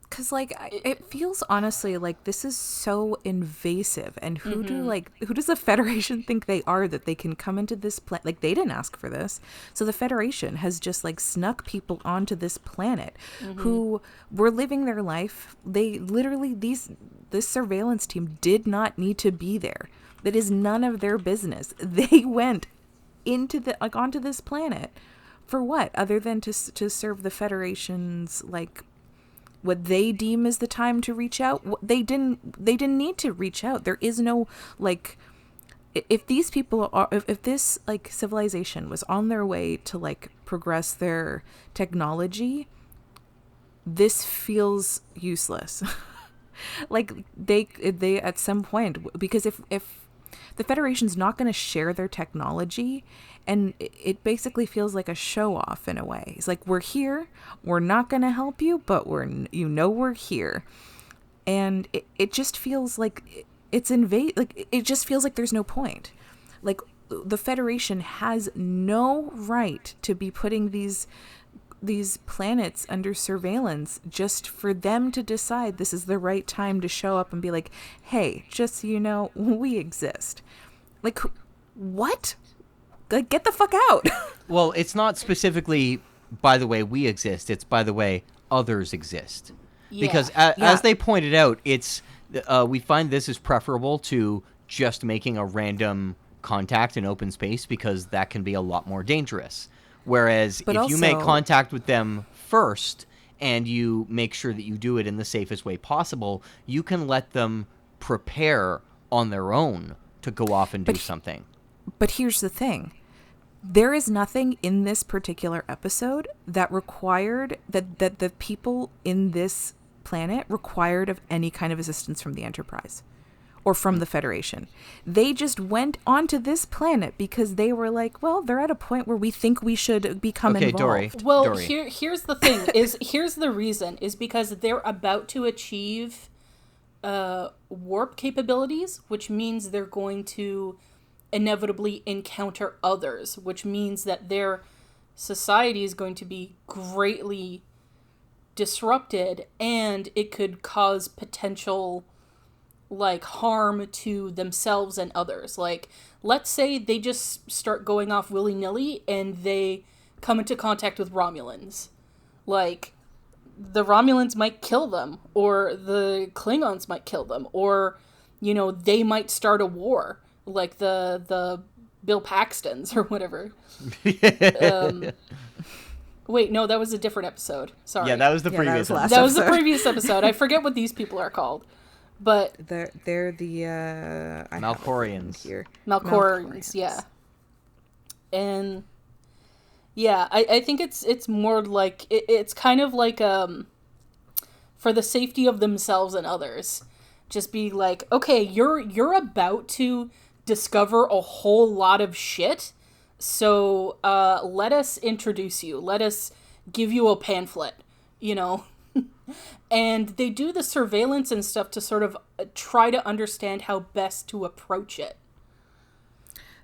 Because, like, it feels honestly like this is so invasive. And who does the Federation think they are that they can come into this planet? Like, they didn't ask for this. So the Federation has just, like, snuck people onto this planet who were living their life. They literally, this surveillance team did not need to be there. That is none of their business. They went onto this planet for what? Other than to serve the Federation's, like, what they deem as the time to reach out. They didn't need to reach out. There is no, like, if these people are, if this, like, civilization was on their way to, like, progress their technology, this feels useless. Like, they at some point, because if the Federation's not going to share their technology, and it basically feels like a show off in a way. It's like, we're here, we're not going to help you, but we're here. And it just feels like it's like, it just feels like there's no point. Like, the Federation has no right to be putting these planets under surveillance just for them to decide this is the right time to show up and be like, hey, just so you know, we exist. Like, what? Like, get the fuck out. Well, it's not specifically, by the way, we exist. It's, by the way, others exist. Yeah. Because as they pointed out, it's we find this is preferable to just making a random contact in open space because that can be a lot more dangerous. Whereas But if you make also- contact with them first and you make sure that you do it in the safest way possible, you can let them prepare on their own to go off and do something. But here's the thing. There is nothing in this particular episode that required that the people in this planet required of any kind of assistance from the Enterprise or from the Federation. They just went onto this planet because they were like, well, they're at a point where we think we should become Okay, involved. Dory. Well, Dory. here's the thing here's the reason is because they're about to achieve warp capabilities, which means they're going to inevitably encounter others, which means that their society is going to be greatly disrupted, and it could cause potential like harm to themselves and others. Like, let's say they just start going off willy-nilly and they come into contact with Romulans. Like, the Romulans might kill them, or the Klingons might kill them, or, you know, they might start a war, like the Bill Paxtons or whatever. Wait, no, that was a different episode. Sorry. Yeah, that was the Yeah, that previous was last episode. That was the episode. previous episode. I forget what these people are called. But They're the I have it Malcorians. here. Malcorians, yeah. And yeah, I think it's more like it's kind of like for the safety of themselves and others. Just be like, okay, you're about to discover a whole lot of shit. So let us introduce you. Let us give you a pamphlet, you know. And they do the surveillance and stuff to sort of try to understand how best to approach it.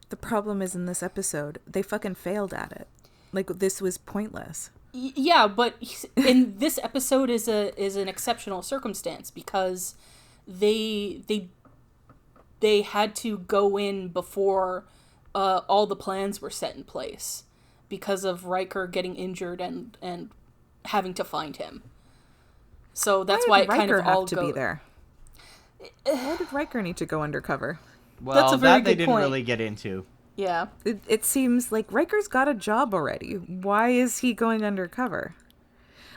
The problem is in this episode, they fucking failed at it. Like, this was pointless. Yeah, but in this episode is an exceptional circumstance because they had to go in before all the plans were set in place because of Riker getting injured and having to find him. So that's why it kind of all to goes. be there. Why did Riker need to go undercover? Well, That's a very that they good didn't point. really get into. Yeah. It seems like Riker's got a job already. Why is he going undercover?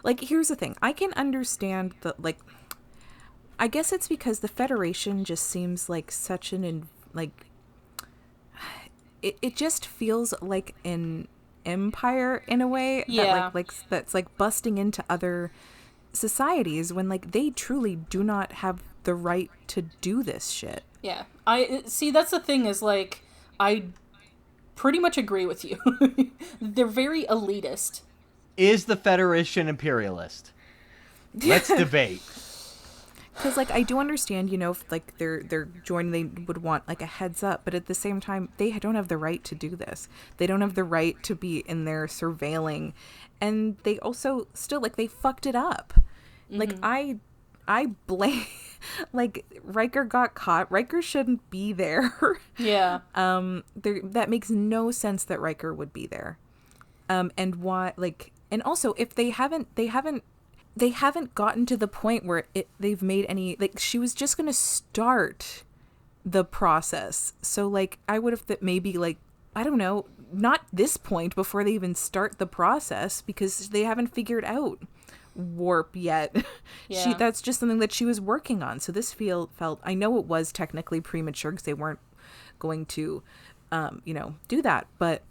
Like, here's the thing. I can understand that, like, I guess it's because the Federation just seems like such it just feels like an empire in a way Yeah. that like that's like busting into other societies when like they truly do not have the right to do this shit. Yeah. I see, that's the thing is, like, I pretty much agree with you. They're very elitist. Is the Federation imperialist? Let's debate. Because, like, I do understand, you know, if, like, they're joining, they would want, like, a heads up. But at the same time, they don't have the right to do this. They don't have the right to be in there surveilling. And they also still, like, they fucked it up. Like, I blame, like, Riker got caught. Riker shouldn't be there. Yeah. That makes no sense that Riker would be there. And why, like, and also, if they haven't gotten to the point where they've made any, like, she was just going to start the process. So, like, I would have maybe, like, I don't know, not this point before they even start the process because they haven't figured out warp yet. Yeah. That's just something that she was working on. So this felt, I know it was technically premature because they weren't going to, do that. But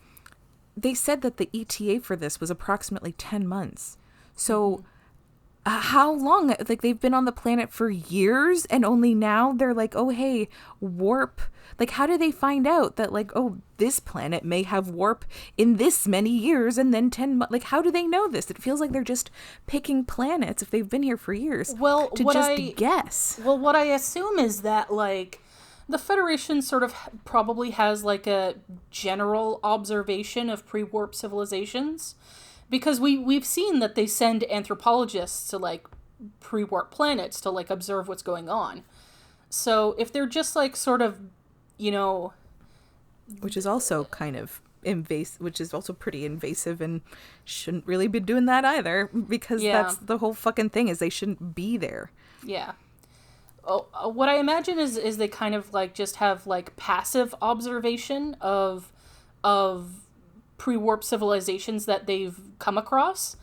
they said that the ETA for this was approximately 10 months. So how long? Like, they've been on the planet for years and only now they're like, oh, hey, warp. Like, how do they find out that, like, oh, this planet may have warp in this many years and then 10 months? Like, how do they know this? It feels like they're just picking planets if they've been here for years. Well, to what just guess. Well, what I assume is that, like, the Federation sort of probably has, like, a general observation of pre-warp civilizations. Because we've seen that they send anthropologists to, like, pre-warp planets to, like, observe what's going on. So if they're just, like, sort of, you know... Which is also kind of invasive, which is also pretty invasive and shouldn't really be doing that either. Because that's the whole fucking thing, is they shouldn't be there. Yeah. Oh, what I imagine is they kind of, like, just have, like, passive observation of pre-warp civilizations that they've come across.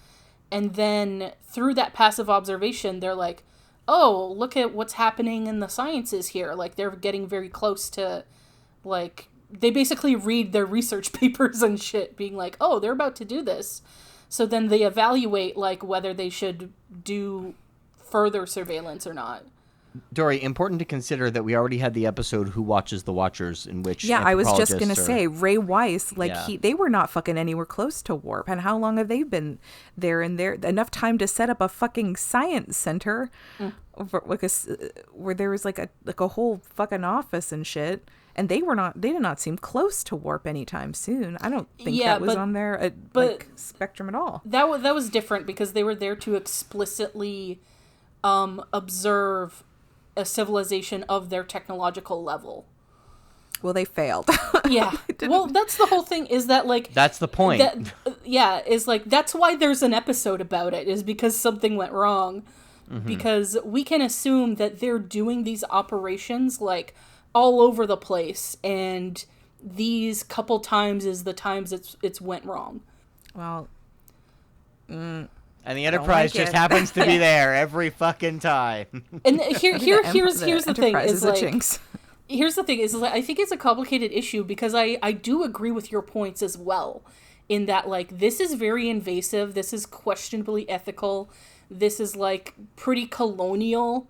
And then through that passive observation, they're like, oh, look at what's happening in the sciences here. Like, they're getting very close to, like, they basically read their research papers and shit, being like, oh, they're about to do this. So then they evaluate, like, whether they should do further surveillance or not. Dory, important to consider that we already had the episode Who Watches the Watchers, in which Yeah, I was just going to anthropologists say, Ray Weiss, like, Yeah. they were not fucking anywhere close to warp. And how long have they been there and there? Enough time to set up a fucking science center over, like where there was like a whole fucking office and shit. And they did not seem close to warp anytime soon. I don't think Yeah, that was but- on their but- like spectrum at all. That was different because they were there to explicitly observe a civilization of their technological level. Well, they failed. Yeah. Well, that's the whole thing, is that, like... That's the point. Is like, that's why there's an episode about it, is because something went wrong. Because we can assume that they're doing these operations, like, all over the place, and these couple times is the times it's went wrong. Well, And the Enterprise like just it. happens to be there every fucking time. And here's the thing, Enterprise is a like... jinx. Here's the thing, is like, I think it's a complicated issue because I do agree with your points as well, in that, like, this is very invasive, this is questionably ethical, this is, like, pretty colonial.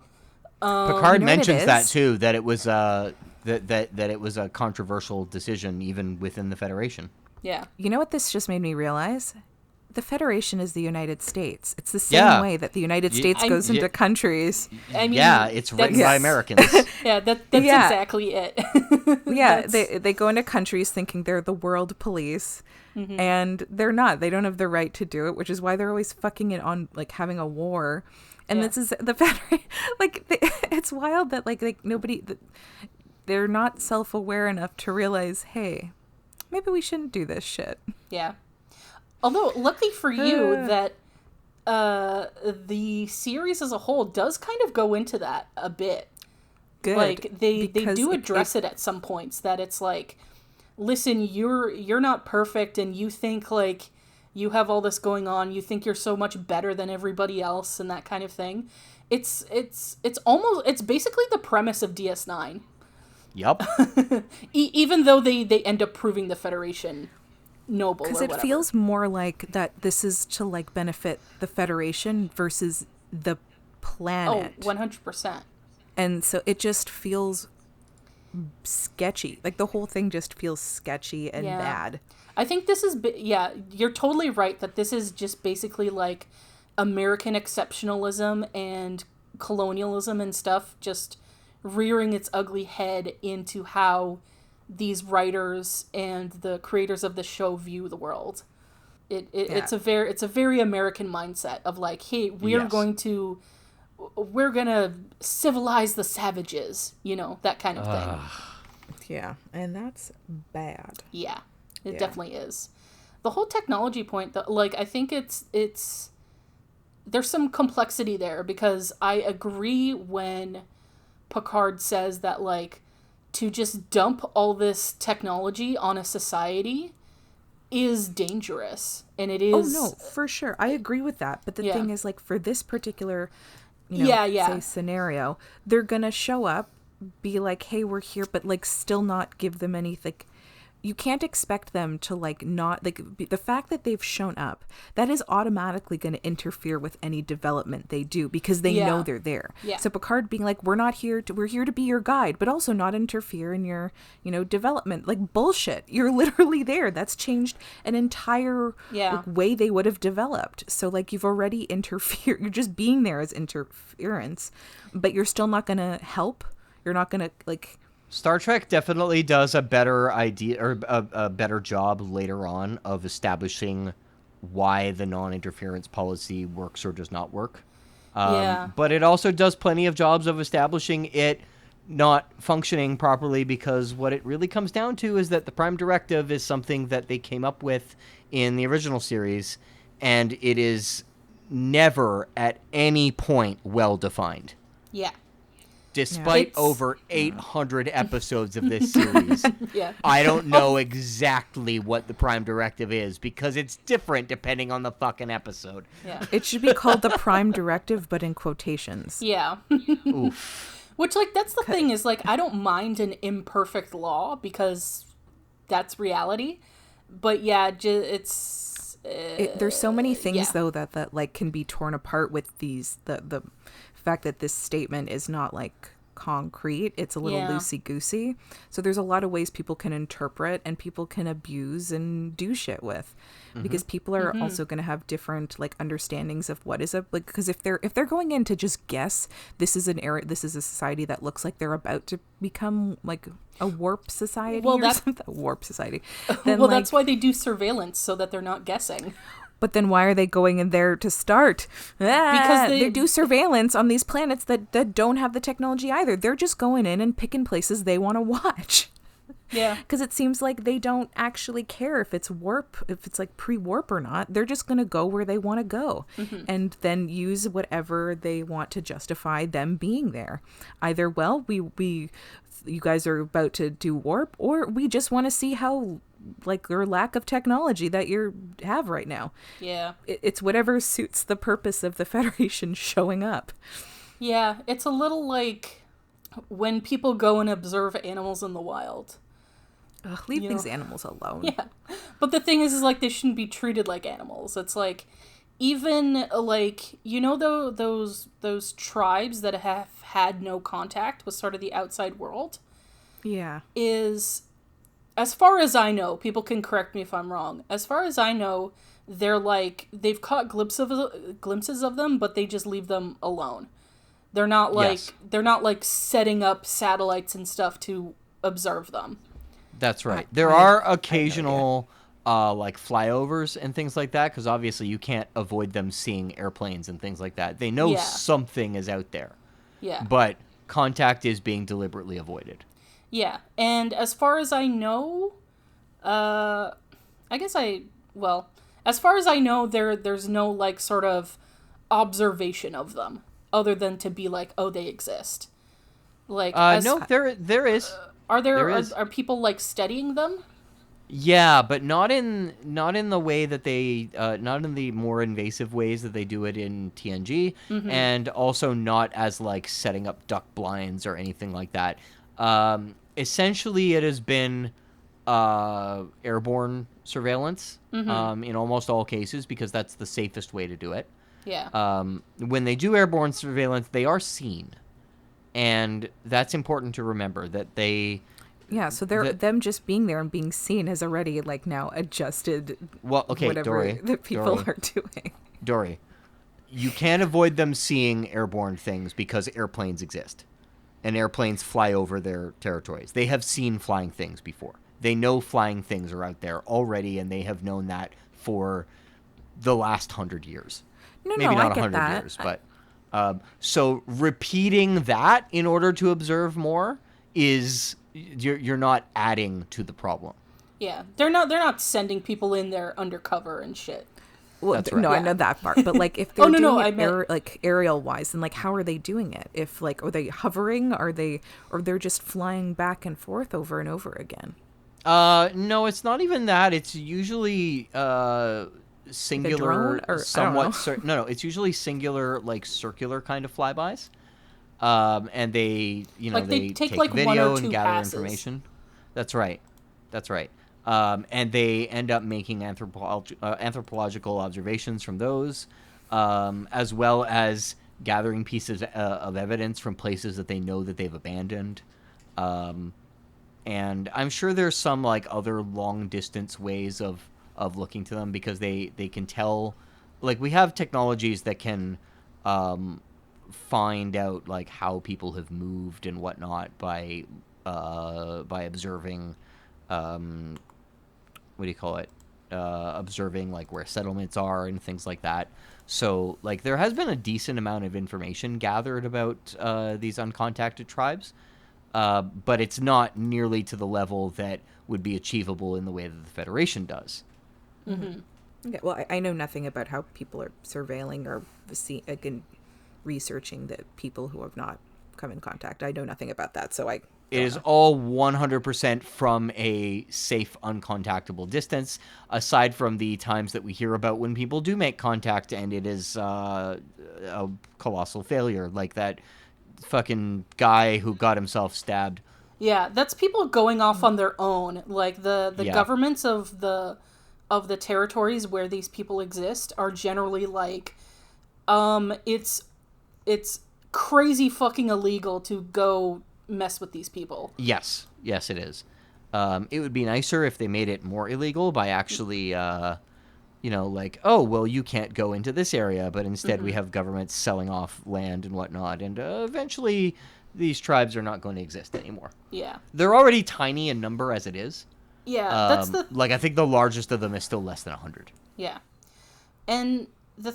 Picard You know what it mentions that is? too, that it was that it was a controversial decision even within the Federation. Yeah. You know what this just made me realize? The Federation is the United States. It's the same Yeah. way that the United Y- States I- goes into y- countries. I mean, Yeah, it's written that's- by Americans. Yeah, that's Yeah. exactly it. Yeah, That's- they go into countries thinking they're the world police, Mm-hmm. and they're not. They don't have the right to do it, which is why they're always fucking it on, like, having a war. And Yeah. this is the Federation. Like, it's wild that like nobody, they're not self-aware enough to realize, hey, maybe we shouldn't do this shit. Yeah. Although, luckily for you, that the series as a whole does kind of go into that a bit. Good. Like, they because do address it at some points, that it's like, listen, you're not perfect, and you think, like, you have all this going on, you think you're so much better than everybody else, and that kind of thing. It's basically the premise of DS9. Yup. Even though they end up proving the Federation noble or Because it whatever. feels more like that this is to, like, benefit the Federation versus the Oh, planet. 100%. And so it just feels sketchy. Like, the whole thing just feels sketchy and Yeah. bad. I think this is, yeah, you're totally right that this is just basically like American exceptionalism and colonialism and stuff just rearing its ugly head into how these writers and the creators of the show view the world. It's a very American mindset of like, hey, we're Yes. we're gonna civilize the savages, you know, that kind of thing. Yeah. And that's bad. Yeah, it Yeah. definitely is. The whole technology point, though, like, I think it's there's some complexity there, because I agree when Picard says that, like, to just dump all this technology on a society is dangerous, and it is. Oh, no, for sure. I agree with that. But the Yeah. thing is, like, for this particular, you know, Yeah. say scenario, they're going to show up, be like, hey, we're here, but, like, still not give them anything. You can't expect them to, like, not, like, the fact that they've shown up, that is automatically going to interfere with any development they do, because they know Yeah. they're there. Yeah. So Picard being like, we're here to be your guide, but also not interfere in your, you know, development. Like, bullshit. You're literally there. That's changed an entire Yeah. like, way they would have developed. So, like, you've already interfered. You're just being there as interference, but you're still not going to help. You're not going to, like... Star Trek definitely does a better idea, or a better job later on of establishing why the non-interference policy works or does not work. Yeah. But it also does plenty of jobs of establishing it not functioning properly, because what it really comes down to is that the Prime Directive is something that they came up with in the original series, and it is never at any point well defined. Yeah. Despite It's- over 800 episodes of this series, Yeah. I don't know exactly what the Prime Directive is because it's different depending on the fucking episode. Yeah. It should be called the Prime Directive, but in quotations. Yeah. Oof. Which, like, that's the thing is, like, I don't mind an imperfect law because that's reality. But yeah, it's... There's so many things yeah. though that like can be torn apart with these the fact that this statement is not like concrete. It's a little Yeah. loosey goosey. So there's a lot of ways people can interpret and people can abuse and do shit with, because people are also going to have different like understandings of what is a like, because if they're going in to just guess this is a society that looks like they're about to become like a warp society Well, or that- something. Warp society. Then, Well, like, that's why they do surveillance, so that they're not guessing. but then why are they going in there to start? Because They they- do surveillance on these planets that don't have the technology either. They're just going in and picking places they want to watch. Yeah. Because it seems like they don't actually care if it's warp, if it's like pre-warp or not. They're just going to go where they want to go and then use whatever they want to justify them being there. Either, well, you guys are about to do warp, or we just want to see how like your lack of technology that you have right now. Yeah. It's whatever suits the purpose of the Federation showing up. Yeah. It's a little like when people go and observe animals in the wild. Ugh, leave You these know. animals alone. Yeah. But the thing is like they shouldn't be treated like animals. It's like even like those tribes that have had no contact with sort of the outside world Yeah. is, as far as I know, people can correct me if I'm wrong. As far as I know, they're like they've caught glimpses of them, but they just leave them alone. They're not like Yes. they're not like setting up satellites and stuff to observe them. That's right. There I- are I occasional like flyovers and things like that because obviously you can't avoid them seeing airplanes and things like that. They know Yeah. something is out there, Yeah. but contact is being deliberately avoided. Yeah, and as far as I know, as far as I know, there's no like sort of observation of them other than to be like, oh, they exist. Like, No, there is. are there is. are people like studying them? Yeah, but not in the way that they not in the more invasive ways that they do it in TNG, and also not as like setting up duck blinds or anything like that. Essentially, it has been airborne surveillance in almost all cases because that's the safest way to do it. Yeah. When they do airborne surveillance, they are seen, and that's important to remember that they. Yeah, so them just being there and being seen has already like now adjusted Well, okay, whatever Dory. that people Dory. are doing. Dory, you can't avoid them seeing airborne things because airplanes exist. And airplanes fly over their territories. They have seen flying things before. They know flying things are out there already, and they have known that for the last 100 years. No, Maybe no, I not get 100 that. years, but... so repeating that in order to observe more is... You're not adding to the problem. Yeah. They're not sending people in there undercover and shit. Well, That's right. no, I Yeah. know that part, but like if they're Oh, no, doing no, it I meant- like aerial wise, then like how are they doing it? If like are they hovering? Or they're just flying back and forth over and over again? No, it's not even that. It's usually singular, drone? Or- I don't somewhat. know. No, it's usually singular, like circular kind of flybys. And they, Like, they they take, take like, one video or two and gather passes. information. That's right. That's right. And they end up making anthropological observations from those, as well as gathering pieces of evidence from places that they know that they've abandoned. And I'm sure there's some like other long distance ways of looking to them because they can tell, like we have technologies that can find out like how people have moved and whatnot by observing what do you call it? Observing like where settlements are and things like that. So like there has been a decent amount of information gathered about these uncontacted tribes, but it's not nearly to the level that would be achievable in the way that the Federation does. Okay, well, I know nothing about how people are surveilling or researching the people who have not come in contact. I know nothing about that, so I It don't is know. all 100% from a safe, uncontactable distance, aside from the times that we hear about when people do make contact and it is a colossal failure, like that fucking guy who got himself stabbed. Yeah, that's people going off on their own. Like the Yeah. governments of the territories where these people exist are generally like, it's crazy fucking illegal to go mess with these people. Yes, it is. It would be nicer if they made it more illegal by actually, like, oh, well, you can't go into this area, but instead we have governments selling off land and whatnot, and eventually these tribes are not going to exist anymore. Yeah. They're already tiny in number as it is. Yeah, that's the Like, I think the largest of them is still less than 100. yeah. And the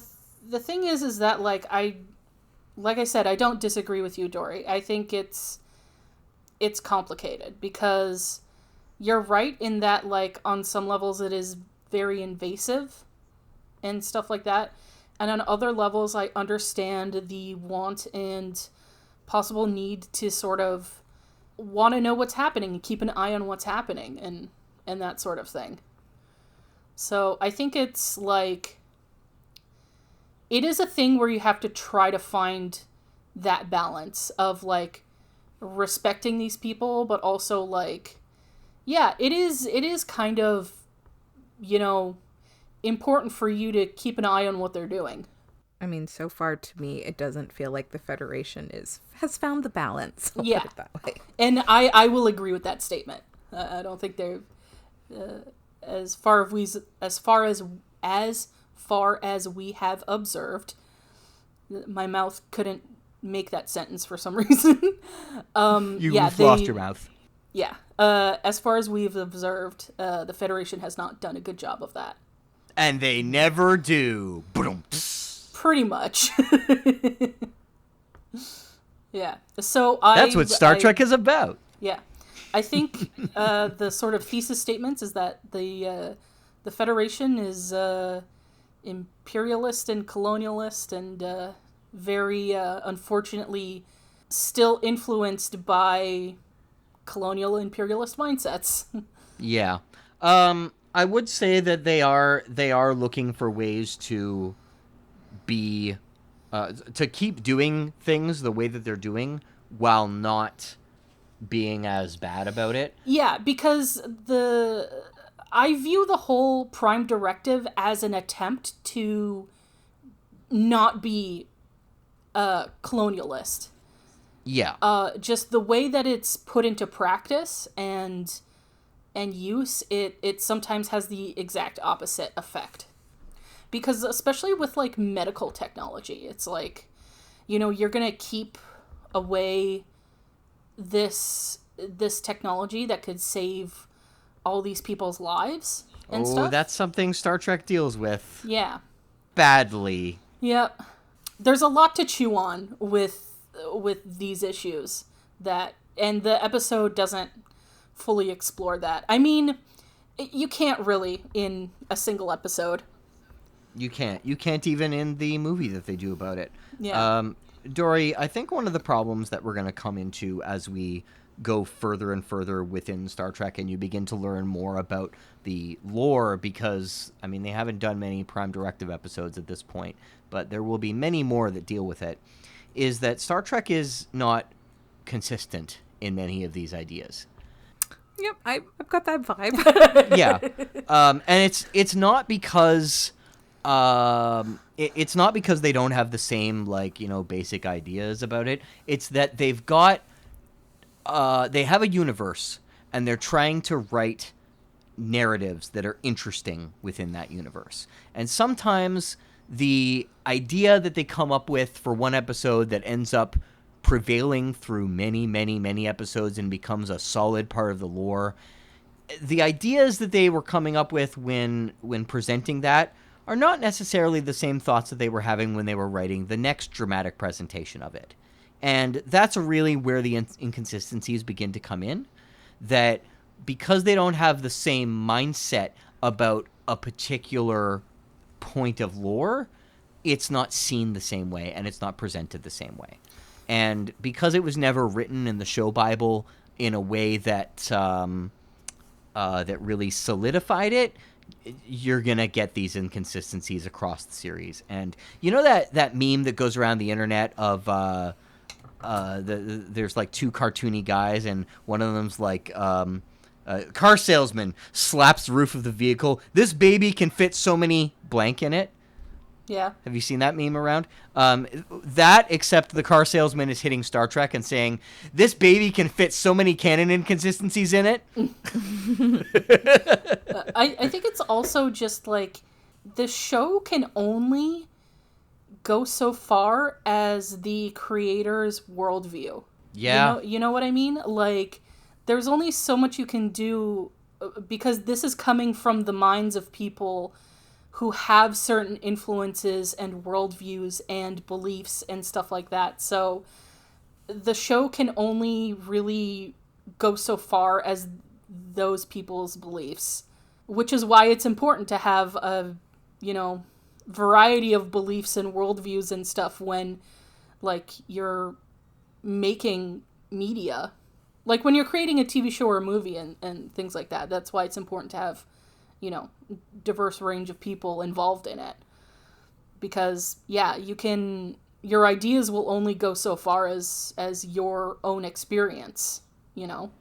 thing is that like I said, I don't disagree with you, Dory. I think it's complicated because you're right in that like on some levels it is very invasive and stuff like that. And on other levels I understand the want and possible need to sort of want to know what's happening and keep an eye on what's happening and that sort of thing. So I think it's like it is a thing where you have to try to find that balance of like respecting these people, but also like, yeah, it is kind of, important for you to keep an eye on what they're doing. I mean, so far to me, it doesn't feel like the Federation has found the balance. I'll Yeah. put it that way. And I will agree with that statement. I don't think they're as far as we have observed. My mouth couldn't make that sentence for some reason. You've lost your mouth. Yeah. As far as we've observed, the Federation has not done a good job of that. And they never do. Boom. Pretty much. Yeah. So That's what Star Trek is about. Yeah. I think the sort of thesis statements is that the Federation is imperialist and colonialist and very unfortunately still influenced by colonial imperialist mindsets. Yeah. I would say that they are looking for ways to be to keep doing things the way that they're doing while not being as bad about it. Yeah, because I view the whole Prime Directive as an attempt to not be colonialist. Yeah. Just the way that it's put into practice and use, it sometimes has the exact opposite effect. Because especially with like medical technology, it's like, you're gonna keep away this technology that could save all these people's lives and stuff. That's something Star Trek deals with Yeah. badly. Yep. There's a lot to chew on with these issues and the episode doesn't fully explore that. I mean, you can't really in a single episode. You can't even in the movie that they do about it. Yeah. Dory, I think one of the problems that we're going to come into as we go further and further within Star Trek and you begin to learn more about the lore, because, I mean, they haven't done many Prime Directive episodes at this point, but there will be many more that deal with it, is that Star Trek is not consistent in many of these ideas. Yep, I've got that vibe. Yeah. And it's not because... it's not because they don't have the same, basic ideas about it. It's that they've got, they have a universe, and they're trying to write narratives that are interesting within that universe. And sometimes the idea that they come up with for one episode that ends up prevailing through many, many, many episodes and becomes a solid part of the lore, the ideas that they were coming up with when presenting that are not necessarily the same thoughts that they were having when they were writing the next dramatic presentation of it. And that's really where the inconsistencies begin to come in, that because they don't have the same mindset about a particular point of lore, it's not seen the same way and it's not presented the same way. And because it was never written in the show Bible in a way that that really solidified it, you're gonna get these inconsistencies across the series. And you know that meme that goes around the internet of there's like two cartoony guys, and one of them's like car salesman slaps the roof of the vehicle. This baby can fit so many blank in it. Yeah. Have you seen that meme around? That, except the car salesman is hitting Star Trek and saying, "This baby can fit so many canon inconsistencies in it." I think it's also just like the show can only go so far as the creator's worldview. Yeah. You know what I mean? Like, there's only so much you can do because this is coming from the minds of people who have certain influences and worldviews and beliefs and stuff like that. So the show can only really go so far as those people's beliefs, which is why it's important to have a, variety of beliefs and worldviews and stuff when, like, you're making media. Like, when you're creating a TV show or a movie and things like that. That's why it's important to have, diverse range of people involved in it. Because, yeah, your ideas will only go so far as your own experience,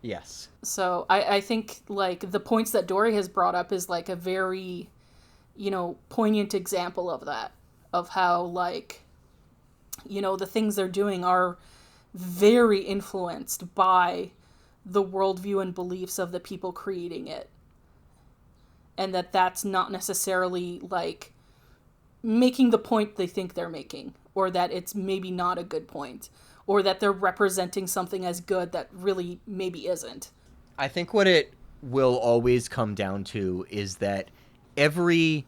Yes. So I think, like, the points that Dory has brought up is, like, a very, poignant example of that. Of how, like, the things they're doing are very influenced by the worldview and beliefs of the people creating it. And that's not necessarily, like, making the point they think they're making. Or that it's maybe not a good point. Or that they're representing something as good that really maybe isn't. I think what it will always come down to is that every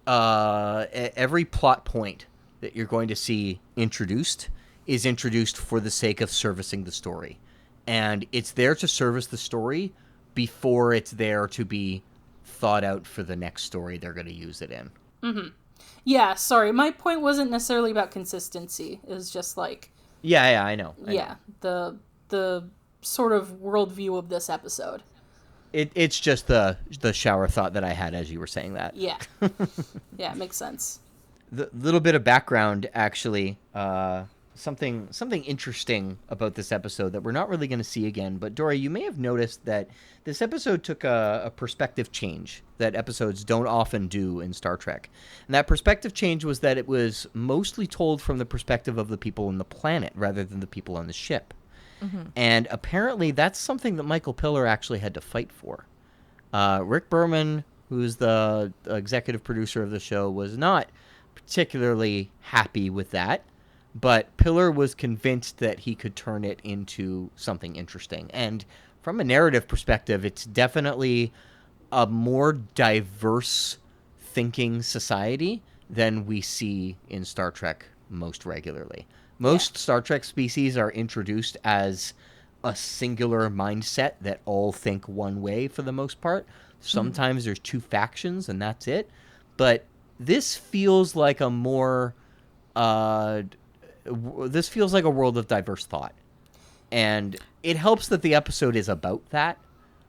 plot point that you're going to see introduced is introduced for the sake of servicing the story. And it's there to service the story before it's there to be thought out for the next story they're going to use it in. Mm-hmm. Yeah, sorry. My point wasn't necessarily about consistency. It was just like... Yeah, I know. The sort of worldview of this episode. It's just the shower thought that I had as you were saying that. Yeah. Yeah, it makes sense. The little bit of background, actually, something interesting about this episode that we're not really going to see again. But Dory, you may have noticed that this episode took a perspective change that episodes don't often do in Star Trek. And that perspective change was that it was mostly told from the perspective of the people on the planet rather than the people on the ship. Mm-hmm. And apparently that's something that Michael Piller actually had to fight for. Rick Berman, who's the executive producer of the show, was not particularly happy with that. But Piller was convinced that he could turn it into something interesting. And from a narrative perspective, it's definitely a more diverse thinking society than we see in Star Trek most regularly. Most Star Trek species are introduced as a singular mindset that all think one way for the most part. Sometimes there's two factions and that's it. But this feels like a more... this feels like a world of diverse thought. And it helps that the episode is about that,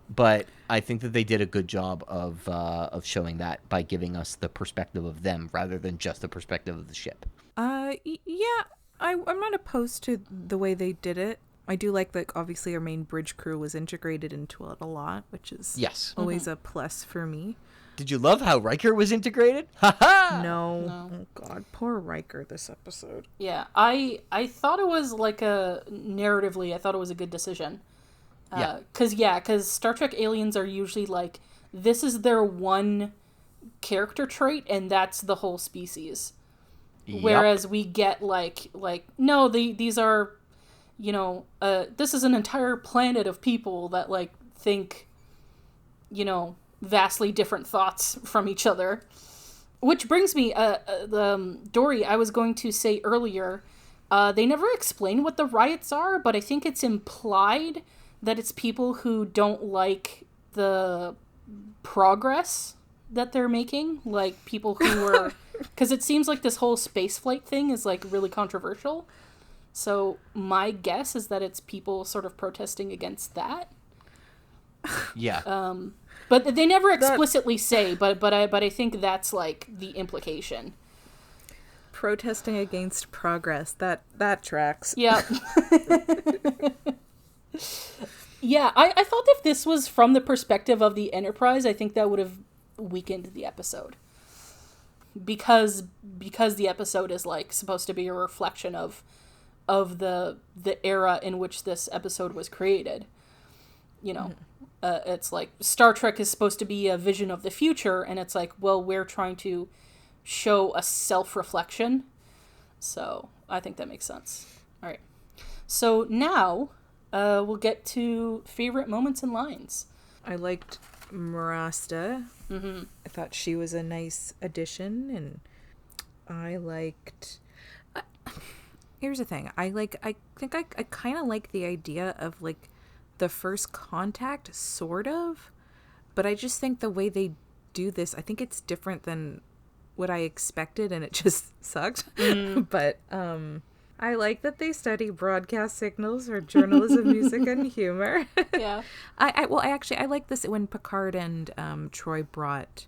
but I think that they did a good job of showing that by giving us the perspective of them rather than just the perspective of the ship. Yeah, I'm not opposed to the way they did it. I do like that obviously our main bridge crew was integrated into it a lot, which is always a plus for me. Did you love how Riker was integrated? Ha-ha! No. Oh, God. Poor Riker this episode. Yeah, I thought it was like narratively, I thought it was a good decision. Because Star Trek aliens are usually like, this is their one character trait, and that's the whole species. Yep. Whereas we get like no, these are, this is an entire planet of people that like think, vastly different thoughts from each other. Which brings me, Dory, I was going to say earlier, they never explain what the riots are, but I think it's implied that it's people who don't like the progress that they're making, like people who are, because it seems like this whole spaceflight thing is like really controversial. So my guess is that it's people sort of protesting against that. Yeah. But they never explicitly say, but I think that's like the implication. Protesting against progress. That tracks. Yeah. Yeah, I thought if this was from the perspective of the Enterprise, I think that would have weakened the episode. Because the episode is like supposed to be a reflection of the era in which this episode was created. You know, it's like Star Trek is supposed to be a vision of the future, and it's like, well, we're trying to show a self-reflection. So I think that makes sense. All right. So now we'll get to favorite moments and lines. I liked Marasta. Mm-hmm. I thought she was a nice addition, and I liked... here's the thing. I think I kind of like the idea of, like, the first contact, sort of. But I just think the way they do this, I think it's different than what I expected, and it just sucked. But I like that they study broadcast signals or journalism, music, and humor. Yeah. I like this when Picard and Troy brought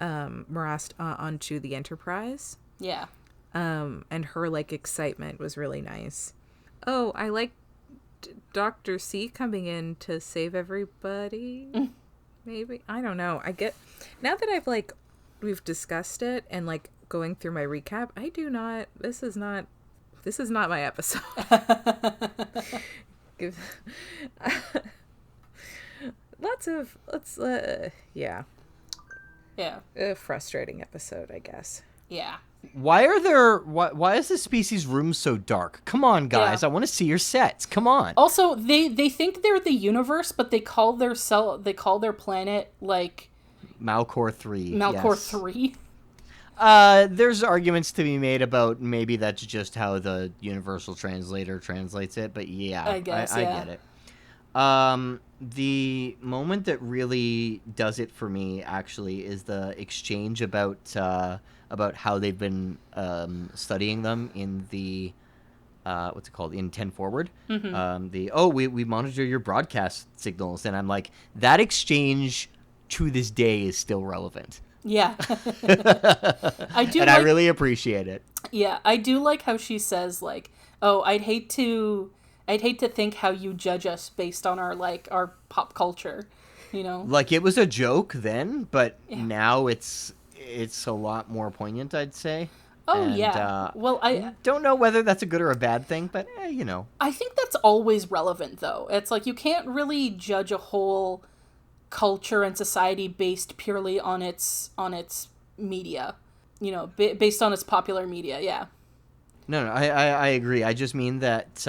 Marast onto the Enterprise. Yeah. And her like excitement was really nice. Oh, I like Dr. C coming in to save everybody. Maybe, I don't know. I get now that we've discussed it and like going through my recap. This is not my episode. Yeah. A frustrating episode, I guess. Yeah. Why is the species room so dark? Come on, guys. Yeah. I want to see your sets. Come on. Also, they think they're the universe, but they call their planet like Malcor 3. Malcor yes. 3. There's arguments to be made about maybe that's just how the universal translator translates it, but yeah, I guess, I yeah. get it. The moment that really does it for me actually is the exchange about how they've been studying them in the what's it called, in 10 Forward. Mm-hmm. We monitor your broadcast signals, and I'm like, that exchange to this day is still relevant. Yeah. I really appreciate it. Yeah, I do like how she says like, "Oh, I'd hate to think how you judge us based on our pop culture," you know. Like, it was a joke then, but Yeah. now it's a lot more poignant, I'd say. Oh, And, yeah. Well, I don't know whether that's a good or a bad thing, but you know. I think that's always relevant though. It's like you can't really judge a whole culture and society based purely on its media, you know, based on its popular media. Yeah. No, I agree. I just mean that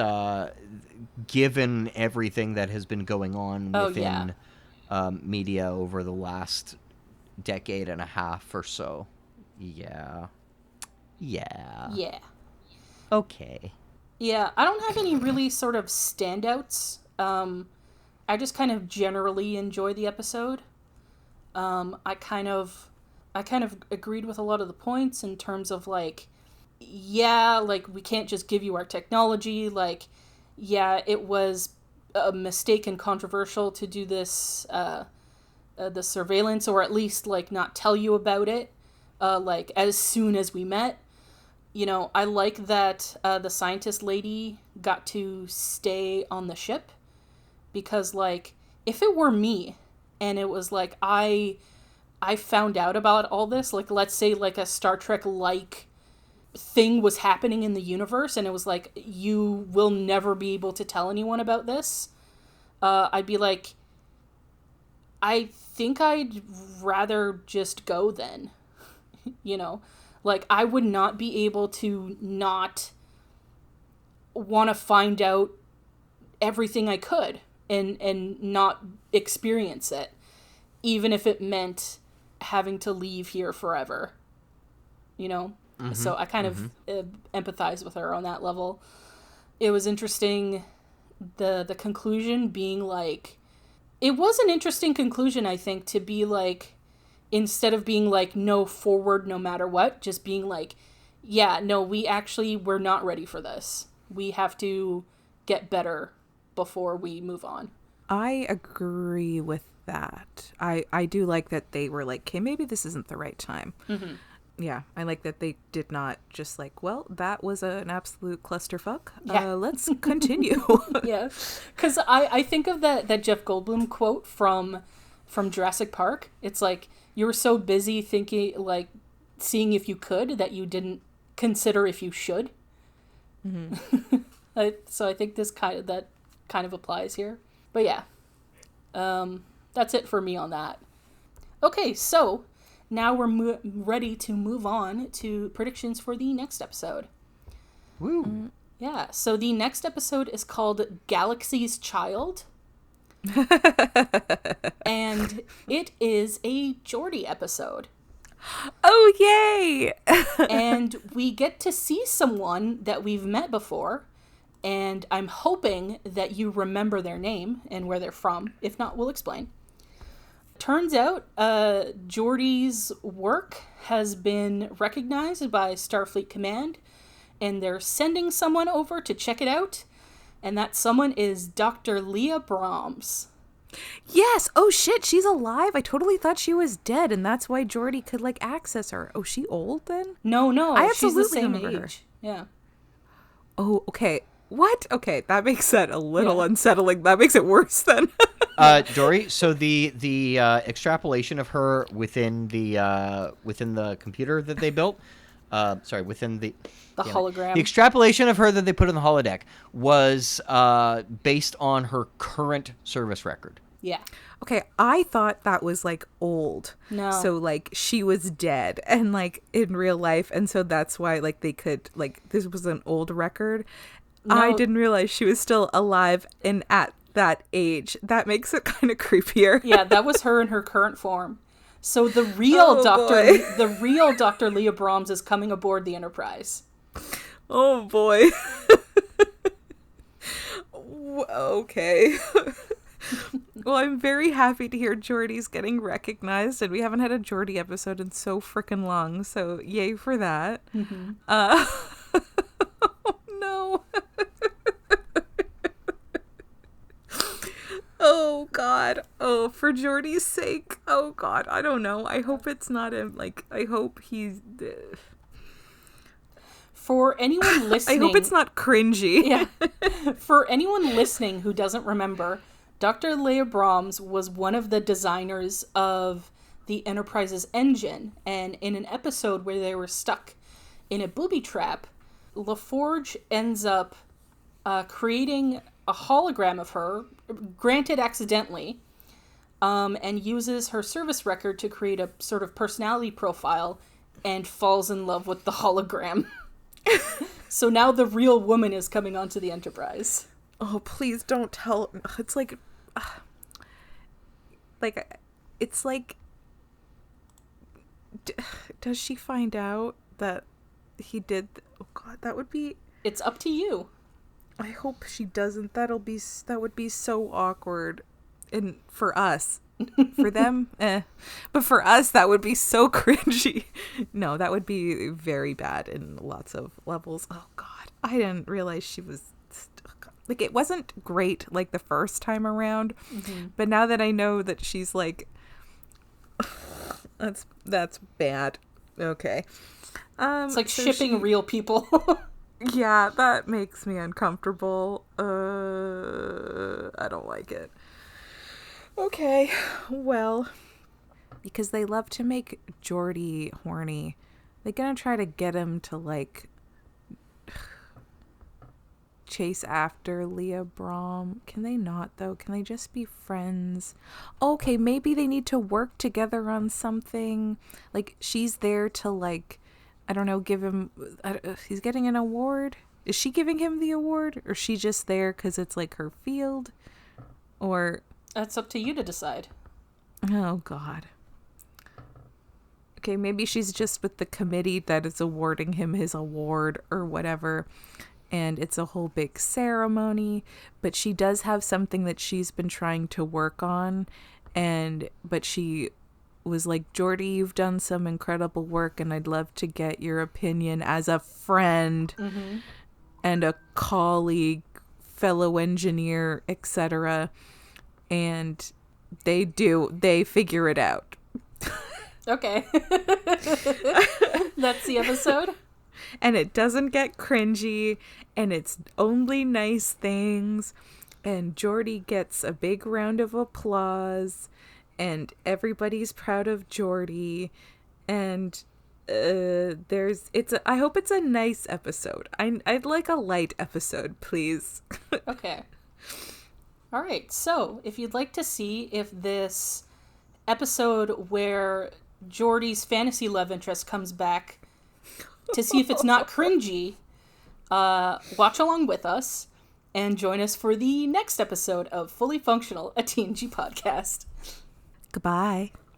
given everything that has been going on within media over the last decade and a half or so, yeah. Okay. Yeah, I don't have any really sort of standouts. I just kind of generally enjoy the episode. I kind of agreed with a lot of the points in terms of like, yeah, like we can't just give you our technology. Like, yeah, it was a mistake and controversial to do this, the surveillance, or at least like not tell you about it, like as soon as we met. You know, I like that the scientist lady got to stay on the ship. Because, like, if it were me, and it was, like, I found out about all this, like, let's say, like, a Star Trek-like thing was happening in the universe, and it was, like, you will never be able to tell anyone about this, I'd be like, I think I'd rather just go then, you know? Like, I would not be able to not want to find out everything I could. And not experience it, even if it meant having to leave here forever, you know? Mm-hmm, so I kind of empathize with her on that level. It was interesting, the conclusion being like, it was an interesting conclusion, I think, to be like, instead of being like, no, forward no matter what, just being like, yeah, no, we're not ready for this. we have to get better before we move on. I agree with that. I do like that they were like, okay, maybe this isn't the right time. Mm-hmm. Yeah, I like that they did not just like, well, that was an absolute clusterfuck. Yeah. Let's continue. Yeah, because I think of that Jeff Goldblum quote from Jurassic Park. It's like, you were so busy thinking, like, seeing if you could, that you didn't consider if you should. Mm-hmm. So I think that kind of applies here. But yeah, that's it for me on that. Okay, so now we're ready to move on to predictions for the next episode. Woo. Yeah, so the next episode is called Galaxy's Child. And it is a Geordi episode. Oh, yay! And we get to see someone that we've met before. And I'm hoping that you remember their name and where they're from. If not, we'll explain. Turns out Geordi's work has been recognized by Starfleet Command, and they're sending someone over to check it out. And that someone is Dr. Leah Brahms. Yes! Oh, shit, she's alive? I totally thought she was dead, and that's why Geordi could, like, access her. Oh, she old, then? No, I she's the absolutely same remember her. age. Yeah. Oh, okay. What? Okay, that makes that a little unsettling. That makes it worse, then. Dory, so the extrapolation of her within the computer that they built, within the hologram. The extrapolation of her that they put in the holodeck was based on her current service record. Yeah. Okay, I thought that was, like, old. No. So, like, she was dead and, like, in real life. And so that's why, like, they could, like, this was an old record. No. I didn't realize she was still alive and at that age. That makes it kind of creepier. Yeah, that was her in her current form. So the real Dr. Leah Brahms is coming aboard the Enterprise. Oh, boy. Okay. Well, I'm very happy to hear Geordi's getting recognized, and we haven't had a Geordi episode in so freaking long, so yay for that. Mm-hmm. Oh, no. Oh, God. Oh, for Geordi's sake. Oh, God. I don't know. I hope it's not him. Like, I hope he's... For anyone listening... I hope it's not cringy. Yeah. For anyone listening who doesn't remember, Dr. Leah Brahms was one of the designers of the Enterprise's engine, and in an episode where they were stuck in a booby trap, LaForge ends up creating a hologram of her, granted accidentally, and uses her service record to create a sort of personality profile and falls in love with the hologram. So now the real woman is coming onto the Enterprise. Oh, please don't tell. It's like, it's like, does she find out that he did? Oh, God, that would be. It's up to you. I hope she doesn't. That would be so awkward, and for us, for them, but for us, that would be so cringy. No, that would be very bad in lots of levels. Oh, God, I didn't realize she was. Like, it wasn't great, like, the first time around, but now that I know that she's, like, that's bad. Okay. It's like so shipping real people. Yeah, that makes me uncomfortable. I don't like it. Okay, well, because they love to make Geordi horny, they're gonna try to get him to, like, chase after Leah Brahm. Can they not, though? Can they just be friends? Okay, maybe they need to work together on something. Like, she's there to, like, I don't know, give him... he's getting an award? Is she giving him the award? Or is she just there because it's, like, her field? Or... That's up to you to decide. Oh, God. Okay, maybe she's just with the committee that is awarding him his award or whatever. And it's a whole big ceremony. But she does have something that she's been trying to work on. But she was like, Geordi, you've done some incredible work and I'd love to get your opinion as a friend. and a colleague, fellow engineer, etc. And they figure it out. Okay. That's the episode? And it doesn't get cringy, and it's only nice things, and Geordi gets a big round of applause, and everybody's proud of Geordi, and I hope it's a nice episode. I'd like a light episode, please. Okay. All right. So, if you'd like to see if this episode where Geordi's fantasy love interest comes back, to see if it's not cringy, watch along with us and join us for the next episode of Fully Functional, a TNG podcast. Goodbye.